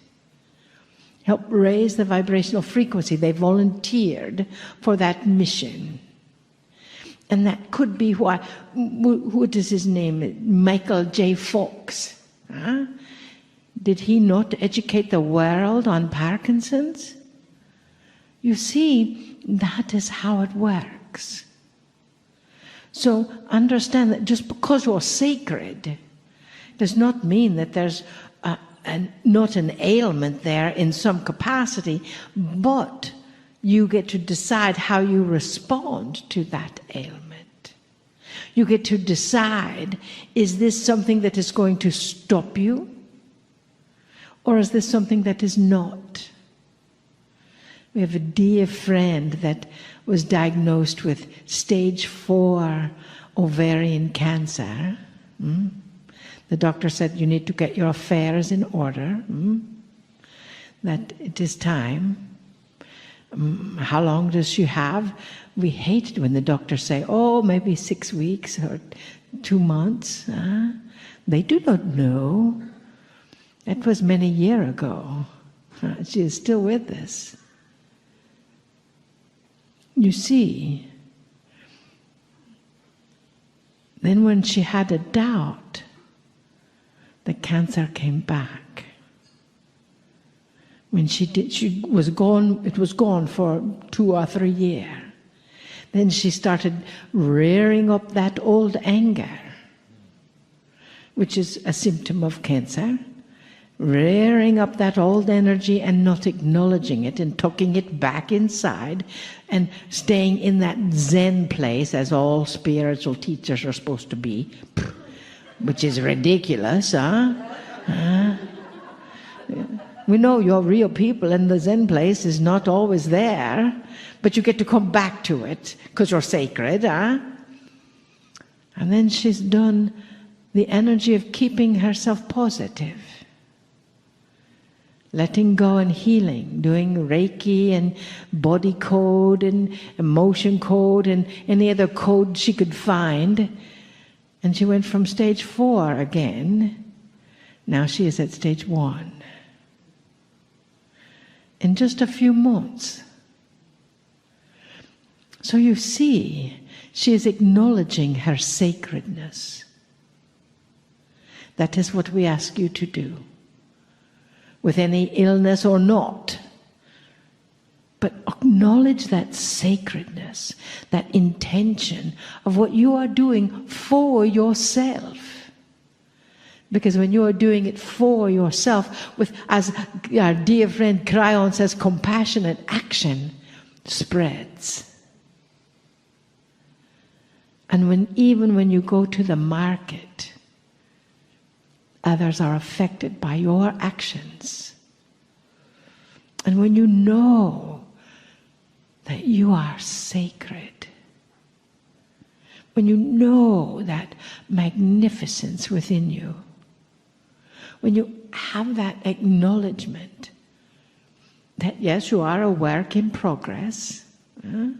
Help raise the vibrational frequency. They volunteered for that mission. And that could be why, what is his name? Michael J. Fox. Huh? Did he not educate the world on Parkinson's? You see, that is how it works. So understand that just because you're sacred does not mean that there's and not an ailment there in some capacity, but you get to decide how you respond to that ailment. You get to decide, is this something that is going to stop you? Or is this something that is not? We have a dear friend that was diagnosed with stage 4 ovarian cancer. The doctor said, you need to get your affairs in order, that it is time. How long does she have? We hate it when the doctors say, oh, maybe 6 weeks or 2 months. They do not know. That was many years ago. She is still with us. You see, then when she had a doubt, the cancer came back. When she was gone, it was gone for 2 or 3 years. Then she started rearing up that old anger, which is a symptom of cancer. Rearing up that old energy and not acknowledging it and tucking it back inside and staying in that Zen place, as all spiritual teachers are supposed to be, which is ridiculous, We know you're real people and the Zen place is not always there, but you get to come back to it because you're sacred, And then she's done the energy of keeping herself positive. Letting go and healing, doing Reiki and body code and emotion code and any other code she could find. And she went from stage 4 again. Now she is at stage 1. In just a few months. So you see, she is acknowledging her sacredness. That is what we ask you to do. With any illness or not. But acknowledge that sacredness, that intention of what you are doing for yourself. Because when you are doing it for yourself, with, as our dear friend Kryon says, compassionate action spreads. And even when you go to the market, others are affected by your actions. And when you know that you are sacred, when you know that magnificence within you, when you have that acknowledgement that yes, you are a work in progress, and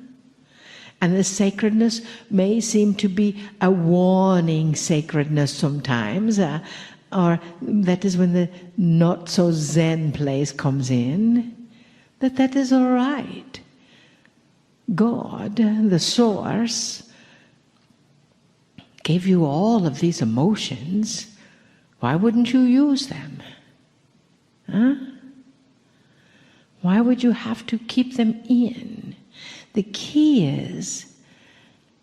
the sacredness may seem to be a warning sacredness sometimes, or that is when the not so Zen place comes in, that is all right. God, the source, gave you all of these emotions. Why wouldn't you use them? Why would you have to keep them in? The key is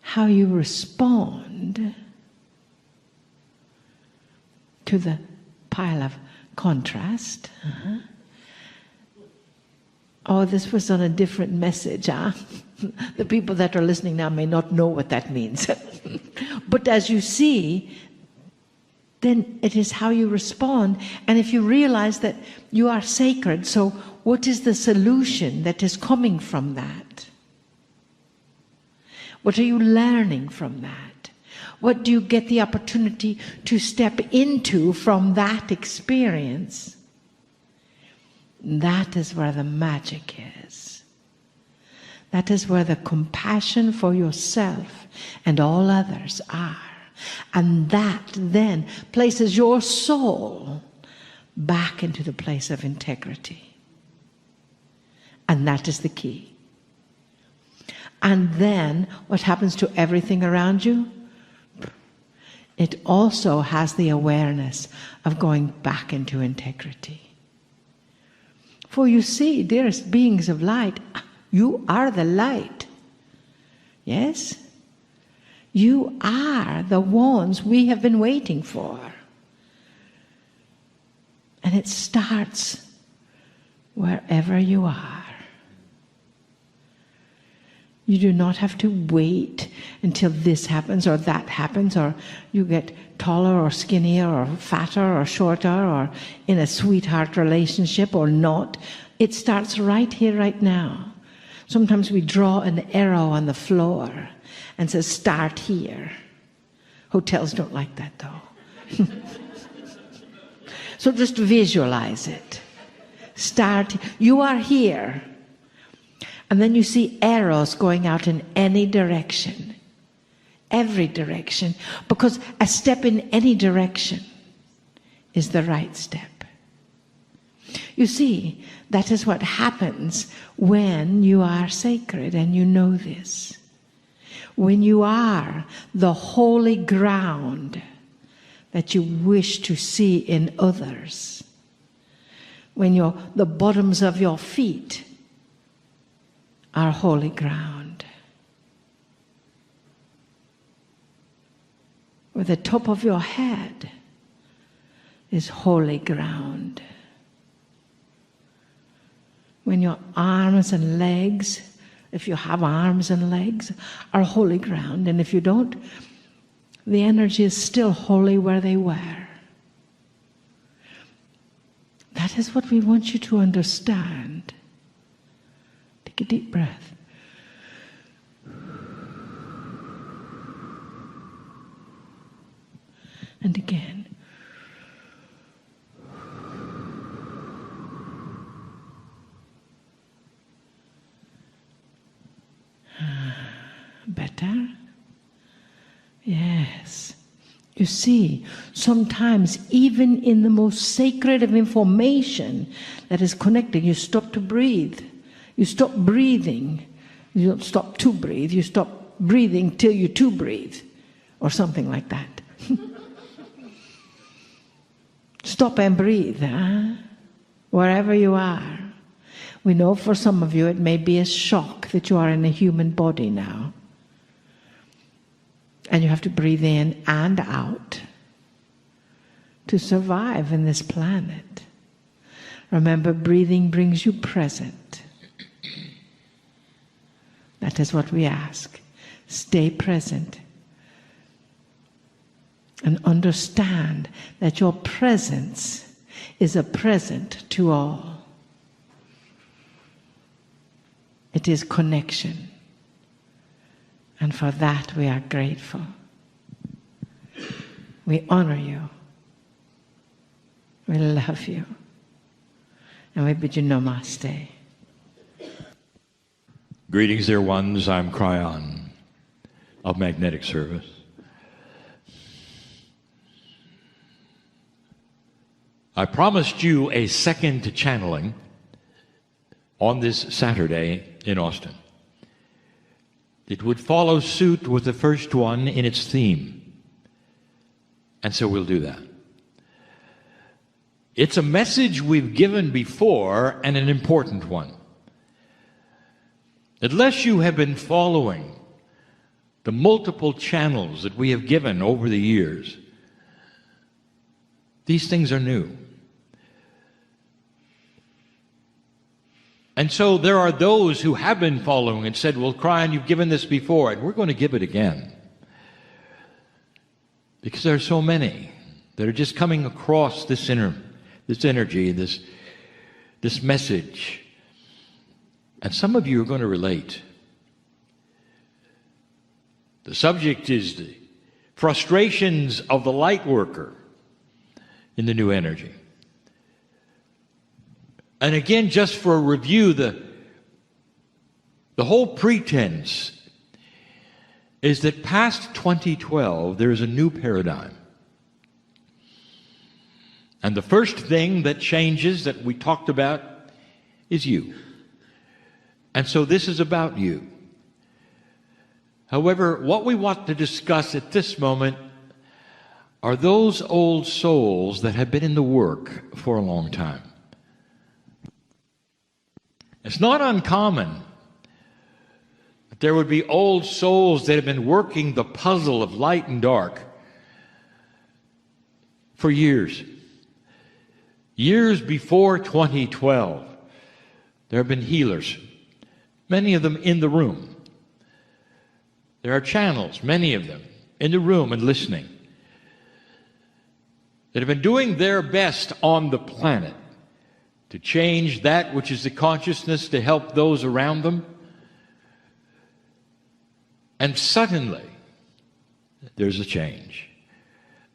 how you respond to the pile of contrast. Oh, this was on a different message. The people that are listening now may not know what that means. But as you see, then it is how you respond. And if you realize that you are sacred, so what is the solution that is coming from that? What are you learning from that? What do you get the opportunity to step into from that experience? That is where the magic is. That is where the compassion for yourself and all others are. And that then places your soul back into the place of integrity. And that is the key. And then what happens to everything around you? It also has the awareness of going back into integrity. For you see, dearest beings of light, you are the light. Yes? You are the ones we have been waiting for. And it starts wherever you are. You do not have to wait until this happens or that happens, or you get taller or skinnier or fatter or shorter or in a sweetheart relationship or not. It starts right here, right now. Sometimes we draw an arrow on the floor and says, start here. Hotels don't like that, though. So just visualize it. Start. You are here. And then you see arrows going out in any direction. Every direction. Because a step in any direction is the right step. You see, that is what happens when you are sacred, and you know this. When you are the holy ground that you wish to see in others. When the bottoms of your feet are holy ground. Where the top of your head is holy ground. When your arms and legs, if you have arms and legs, are holy ground. And if you don't, the energy is still holy where they were. That is what we want you to understand. Take a deep breath. And again. Better? Yes. You see, sometimes even in the most sacred of information that is connecting, you stop to breathe. You stop breathing. You don't stop to breathe. You stop breathing till you to breathe. Or something like that. Stop and breathe, huh? Wherever you are. We know for some of you it may be a shock that you are in a human body now. And you have to breathe in and out to survive in this planet. Remember, breathing brings you present. That is what we ask. Stay present. And understand that your presence is a present to all. It is connection. And for that we are grateful. We honor you. We love you. And we bid you namaste. Greetings, dear ones. I'm Kryon of Magnetic Service. I promised you a second channeling on this Saturday in Austin. It would follow suit with the first one in its theme. And so we'll do that. It's a message we've given before, and an important one. Unless you have been following the multiple channels that we have given over the years, these things are new. And so there are those who have been following and said, well, Kryon, you've given this before, and we're going to give it again. Because there are so many that are just coming across this energy, this message. And some of you are going to relate. The subject is the frustrations of the light worker in the new energy. And again, just for a review, the whole pretense is that past 2012, there is a new paradigm. And the first thing that changes that we talked about is you. And so this is about you. However, what we want to discuss at this moment are those old souls that have been in the work for a long time. It's not uncommon that there would be old souls that have been working the puzzle of light and dark for years. Years before 2012, there have been healers, many of them in the room. There are channels, many of them, in the room and listening, that have been doing their best on the planet to change that which is the consciousness to help those around them. And suddenly, there's a change.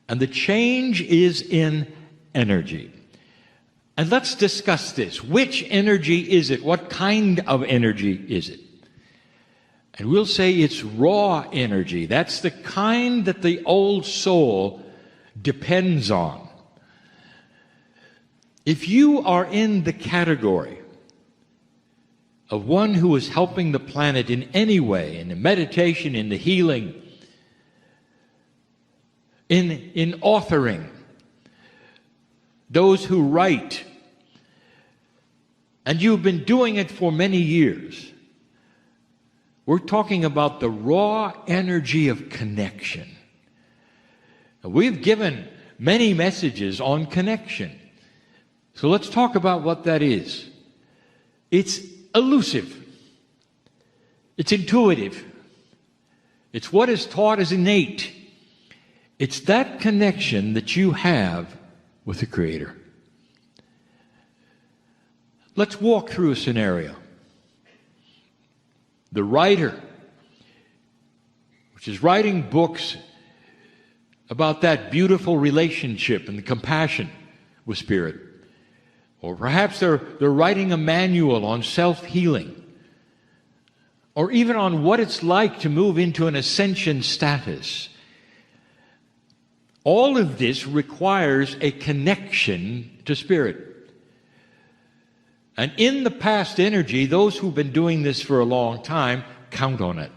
And the change is in energy. And let's discuss this. Which energy is it? What kind of energy is it? And we'll say it's raw energy. That's the kind that the old soul depends on. If you are in the category of one who is helping the planet in any way, in the meditation, in the healing, in authoring, those who write, and you've been doing it for many years, we're talking about the raw energy of connection. We've given many messages on connection. So let's talk about what that is. It's elusive. It's intuitive. It's what is taught as innate. It's that connection that you have with the Creator. Let's walk through a scenario. The writer, which is writing books about that beautiful relationship and the compassion with Spirit. Or perhaps they're writing a manual on self-healing. Or even on what it's like to move into an ascension status. All of this requires a connection to Spirit. And in the past energy, those who've been doing this for a long time count on it.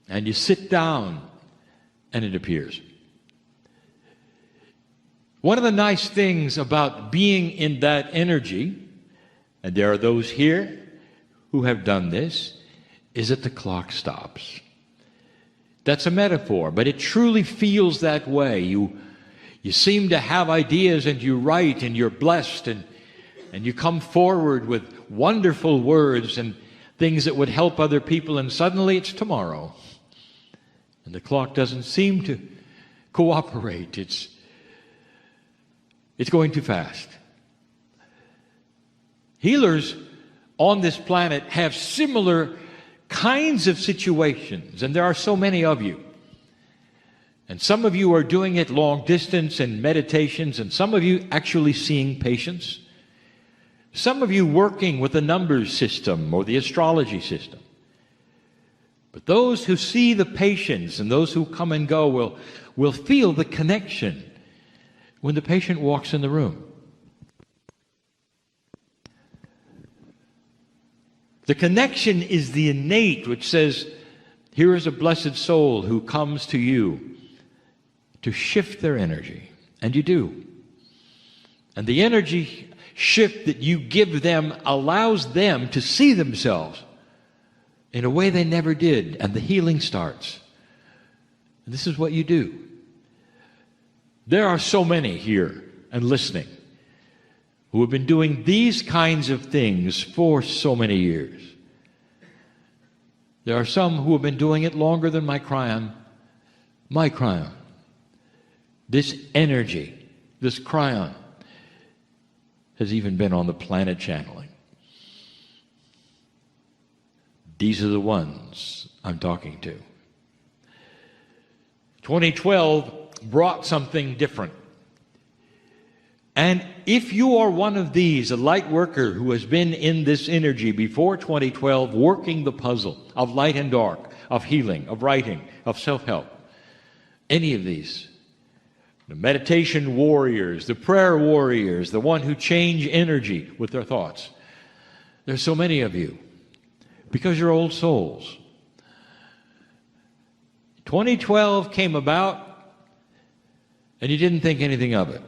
And you sit down and it appears. One of the nice things about being in that energy, and there are those here who have done this, is that the clock stops. That's a metaphor, but it truly feels that way. You seem to have ideas and you write and you're blessed and you come forward with wonderful words and things that would help other people, and suddenly it's tomorrow. And the clock doesn't seem to cooperate. It's going too fast. Healers on this planet have similar kinds of situations, and there are so many of you. And some of you are doing it long distance and meditations, and some of you actually seeing patients. Some of you working with the numbers system or the astrology system. But those who see the patients and those who come and go will feel the connection when the patient walks in the room. The connection is the innate, which says, here is a blessed soul who comes to you to shift their energy. And you do. And the energy shift that you give them allows them to see themselves in a way they never did, and the healing starts. And this is what you do. There are so many here and listening who have been doing these kinds of things for so many years. There are some who have been doing it longer than my Kryon. My Kryon. This energy, this Kryon, has even been on the planet channeling. These are the ones I'm talking to. 2012 brought something different. And if you are one of these, a light worker who has been in this energy before 2012, working the puzzle of light and dark, of healing, of writing, of self-help, any of these, the meditation warriors, the prayer warriors, the one who change energy with their thoughts, there's so many of you because you're old souls. 2012 came about and you didn't think anything of it.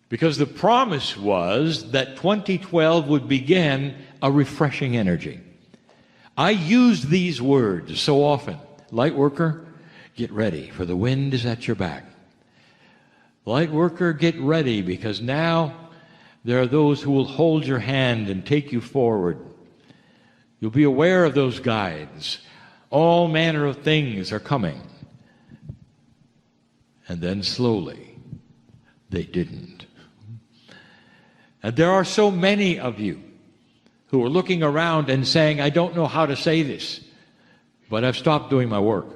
Because the promise was that 2012 would begin a refreshing energy. I use these words so often. Light worker, get ready, for the wind is at your back. Light worker, get ready, because now there are those who will hold your hand and take you forward. You'll be aware of those guides. All manner of things are coming. And then slowly, they didn't. And there are so many of you who are looking around and saying, I don't know how to say this, but I've stopped doing my work.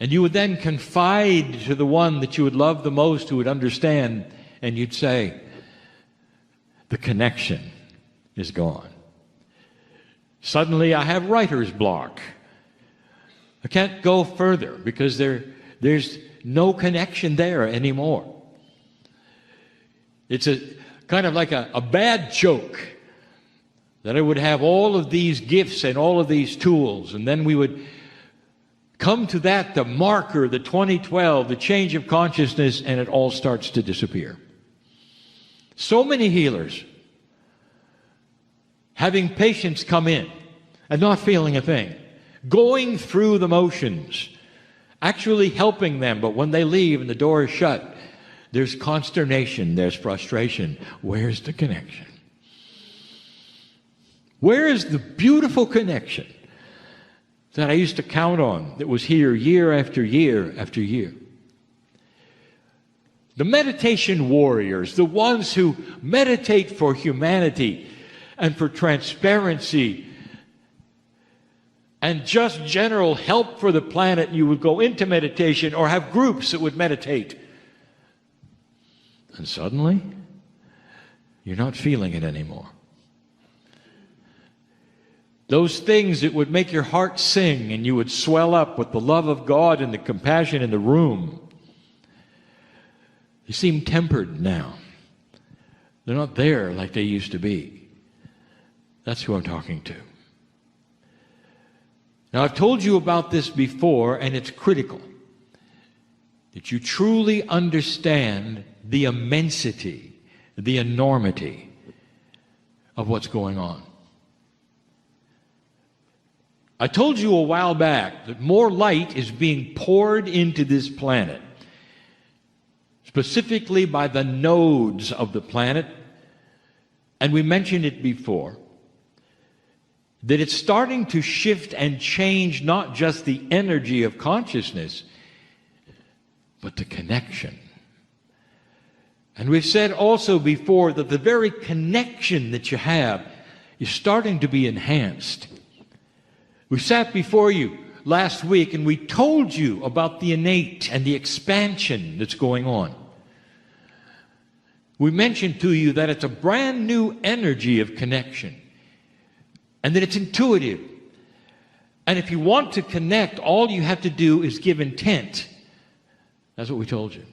And you would then confide to the one that you would love the most, who would understand, and you'd say, the connection is gone. Suddenly I have writer's block. I can't go further because there's no connection there anymore. It's a kind of like a bad joke that I would have all of these gifts and all of these tools, and then we would come to that, the marker, the 2012, the change of consciousness, and it all starts to disappear. So many healers having patients come in and not feeling a thing, going through the motions, actually helping them, but when they leave and the door is shut, there's consternation, there's frustration. Where's the connection? Where is the beautiful connection that I used to count on, that was here year after year after year? The meditation warriors, the ones who meditate for humanity and for transparency and just general help for the planet, you would go into meditation or have groups that would meditate. And suddenly, you're not feeling it anymore. Those things that would make your heart sing and you would swell up with the love of God and the compassion in the room, they seem tempered now. They're not there like they used to be. That's who I'm talking to. Now, I've told you about this before, and it's critical that you truly understand the immensity, the enormity of what's going on. I told you a while back that more light is being poured into this planet, specifically by the nodes of the planet, and we mentioned it before, that it's starting to shift and change not just the energy of consciousness, but the connection. And we've said also before that the very connection that you have is starting to be enhanced. We sat before you last week and we told you about the innate and the expansion that's going on. We mentioned to you that it's a brand new energy of connection and that it's intuitive. And if you want to connect, all you have to do is give intent. That's what we told you.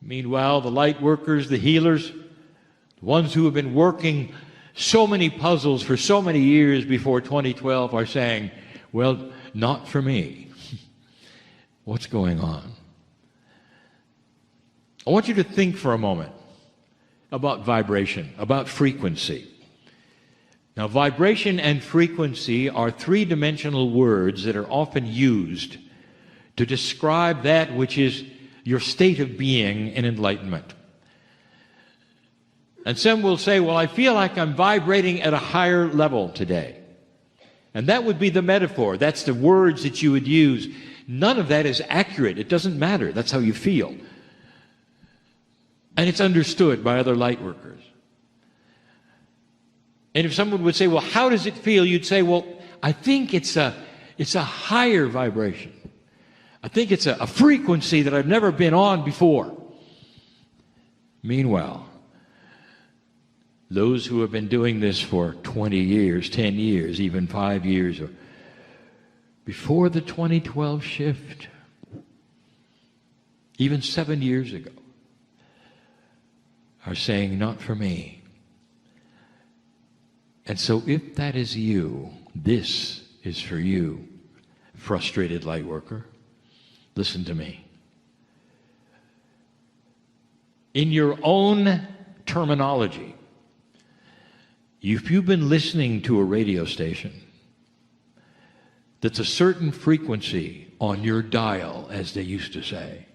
Meanwhile, the light workers, the healers, the ones who have been working so many puzzles for so many years before 2012 are saying, well, not for me. What's going on? I want you to think for a moment about vibration, about frequency. Now, vibration and frequency are three-dimensional words that are often used to describe that which is your state of being in enlightenment. And some will say, well, I feel like I'm vibrating at a higher level today. And that would be the metaphor. That's the words that you would use. None of that is accurate. It doesn't matter. That's how you feel. And it's understood by other light workers. And if someone would say, well, how does it feel? You'd say, well, I think it's a higher vibration. I think it's a frequency that I've never been on before. Meanwhile, those who have been doing this for 20 years, 10 years, even 5 years, or before the 2012 shift, even 7 years ago, are saying, not for me. And so if that is you, this is for you, frustrated light worker. Listen to me. In your own terminology, if you've been listening to a radio station that's a certain frequency on your dial, as they used to say,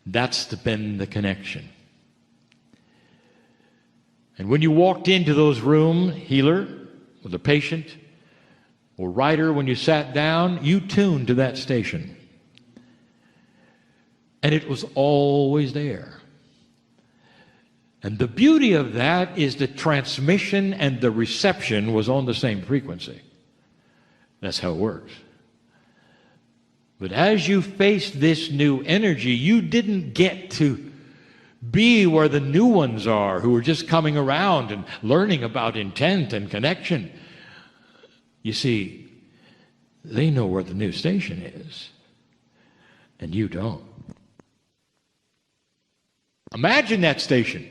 That's been the connection. And when you walked into those rooms, healer, or the patient, or writer, when you sat down, you tuned to that station. And it was always there. And the beauty of that is the transmission and the reception was on the same frequency. That's how it works. But as you faced this new energy, you didn't get to be where the new ones are, who are just coming around and learning about intent and connection. You see, they know where the new station is, and you don't. Imagine that station.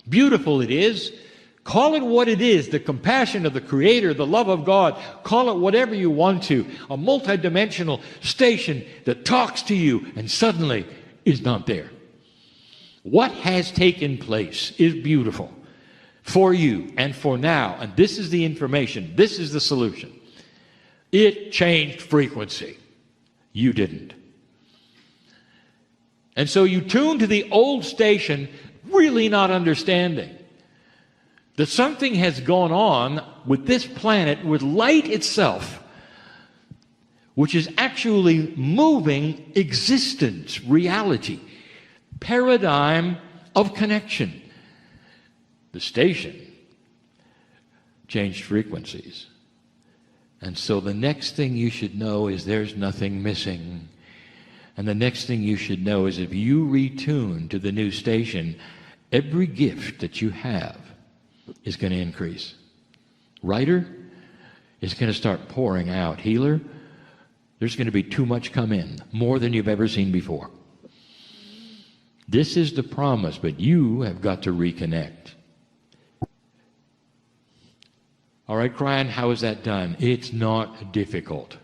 Beautiful it is. Call it what it is, the compassion of the Creator, the love of God. Call it whatever you want to. A multidimensional station that talks to you and suddenly is not there. What has taken place is beautiful for you and for now. And this is the information. This is the solution. It changed frequency. You didn't. And so you tune to the old station, really not understanding that something has gone on with this planet, with light itself, which is actually moving existence, reality, paradigm of connection. The station changed frequencies. And so the next thing you should know is there's nothing missing. And the next thing you should know is if you retune to the new station, every gift that you have is going to increase. Writer is going to start pouring out. Healer, there's going to be too much come in, more than you've ever seen before. This is the promise, but you have got to reconnect. All right, Kryon, how is that done? It's not difficult.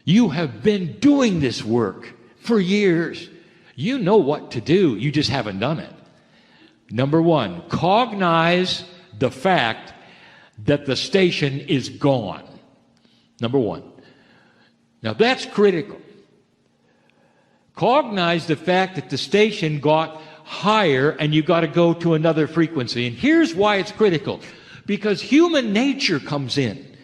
You have been doing this work for years. You know what to do. You just haven't done it. Number one, cognize the fact that the station is gone. Number one. Now that's critical. Cognize the fact that the station got higher and you got to go to another frequency. And here's why it's critical. Because human nature comes in.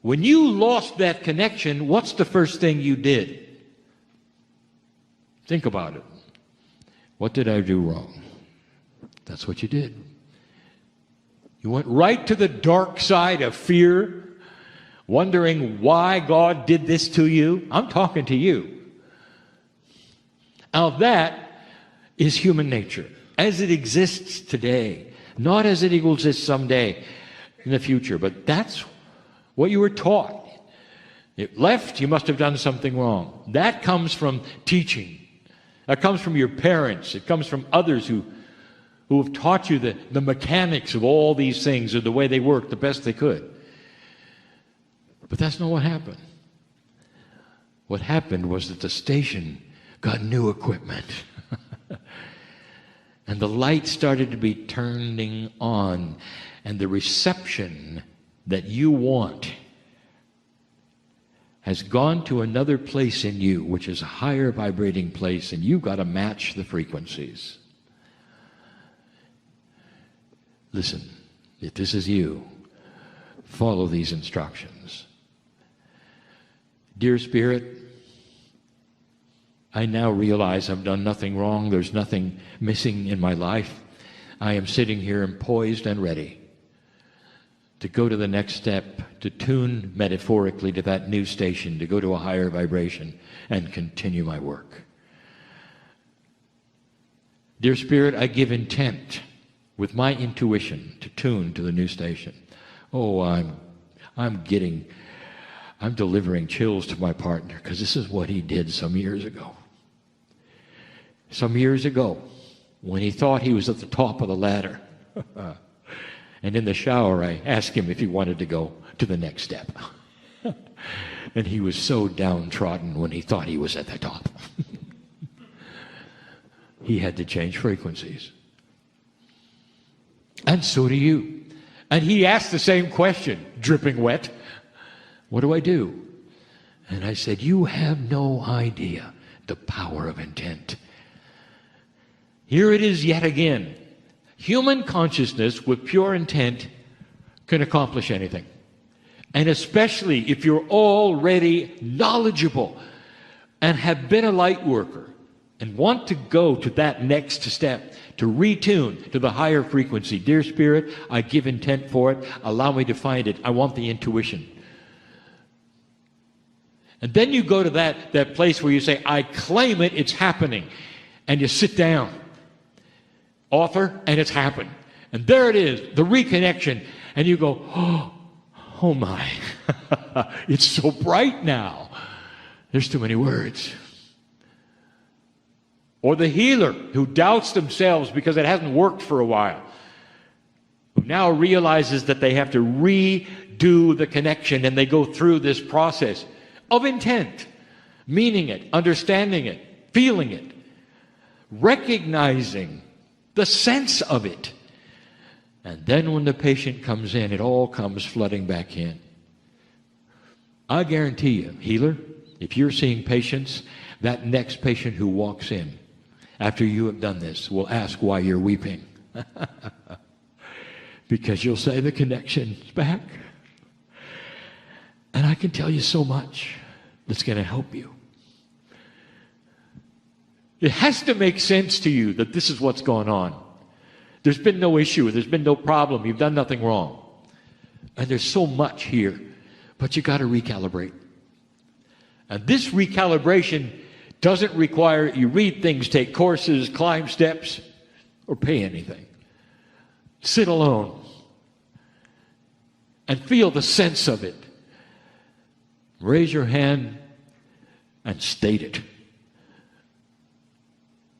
When you lost that connection, what's the first thing you did? Think about it. What did I do wrong? That's what you did. You went right to the dark side of fear, wondering why God did this to you. I'm talking to you. Now that is human nature, as it exists today, not as it will exist someday in the future, but that's what you were taught. It left, you must have done something wrong. That comes from teaching. That comes from your parents. It comes from others who have taught you the mechanics of all these things or the way they work the best they could. But that's not what happened. What happened was that the station got new equipment. And the light started to be turning on. And the reception that you want has gone to another place in you, which is a higher vibrating place, and you've got to match the frequencies. Listen, if this is you, follow these instructions. Dear Spirit, I now realize I've done nothing wrong. There's nothing missing in my life. I am sitting here and poised and ready to go to the next step, to tune metaphorically to that new station, to go to a higher vibration and continue my work. Dear Spirit, I give intent with my intuition to tune to the new station. Oh, I'm delivering chills to my partner because this is what he did some years ago. Some years ago, when he thought he was at the top of the ladder. And in the shower, I asked him if he wanted to go to the next step. And he was so downtrodden when he thought he was at the top. He had to change frequencies. And so do you. And he asked the same question, dripping wet. What do I do? And I said, you have no idea. The power of intent. Here it is yet again. Human consciousness with pure intent can accomplish anything. And especially if you're already knowledgeable and have been a light worker and want to go to that next step, to retune to the higher frequency. Dear Spirit, I give intent for it. Allow me to find it. I want the intuition. And then you go to that place where you say, I claim it, it's happening. And you sit down. Author, and it's happened. And there it is, the reconnection. And you go, oh my, it's so bright now. There's too many words. Or the healer who doubts themselves because it hasn't worked for a while, who now realizes that they have to redo the connection, and they go through this process of intent, meaning it, understanding it, feeling it, recognizing the sense of it. And then when the patient comes in, it all comes flooding back in. I guarantee you, healer, if you're seeing patients, that next patient who walks in after you have done this will ask why you're weeping. Because you'll say the connection's back. And I can tell you so much that's going to help you. It has to make sense to you that this is what's going on. There's been no issue. There's been no problem. You've done nothing wrong. And there's so much here. But you got to recalibrate. And this recalibration doesn't require you read things, take courses, climb steps, or pay anything. Sit alone and feel the sense of it. Raise your hand and state it.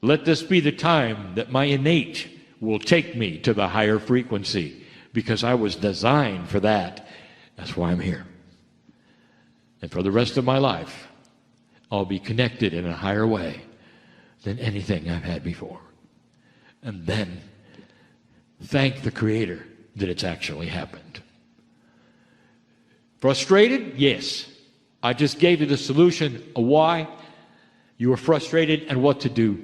Let this be the time that my innate will take me to the higher frequency, because I was designed for that. That's why I'm here. And for the rest of my life, I'll be connected in a higher way than anything I've had before. And then thank the Creator that it's actually happened. Frustrated? Yes. I just gave you the solution of why you were frustrated and what to do.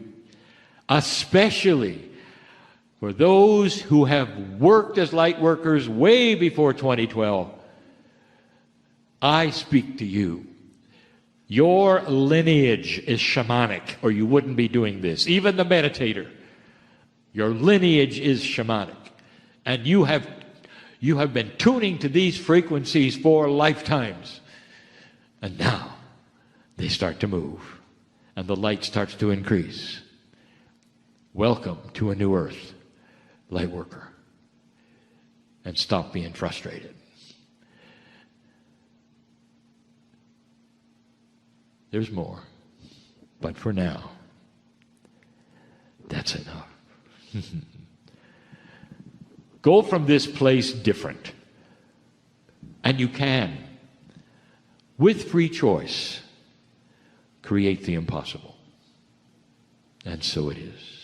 Especially for those who have worked as light workers way before 2012. I speak to you. Your lineage is shamanic, or you wouldn't be doing this. Even the meditator. Your lineage is shamanic. And you have been tuning to these frequencies for lifetimes. And now they start to move. And the light starts to increase. Welcome to a new earth, light worker. And stop being frustrated. There's more. But for now, that's enough. Go from this place different. And you can, with free choice, create the impossible. And so it is.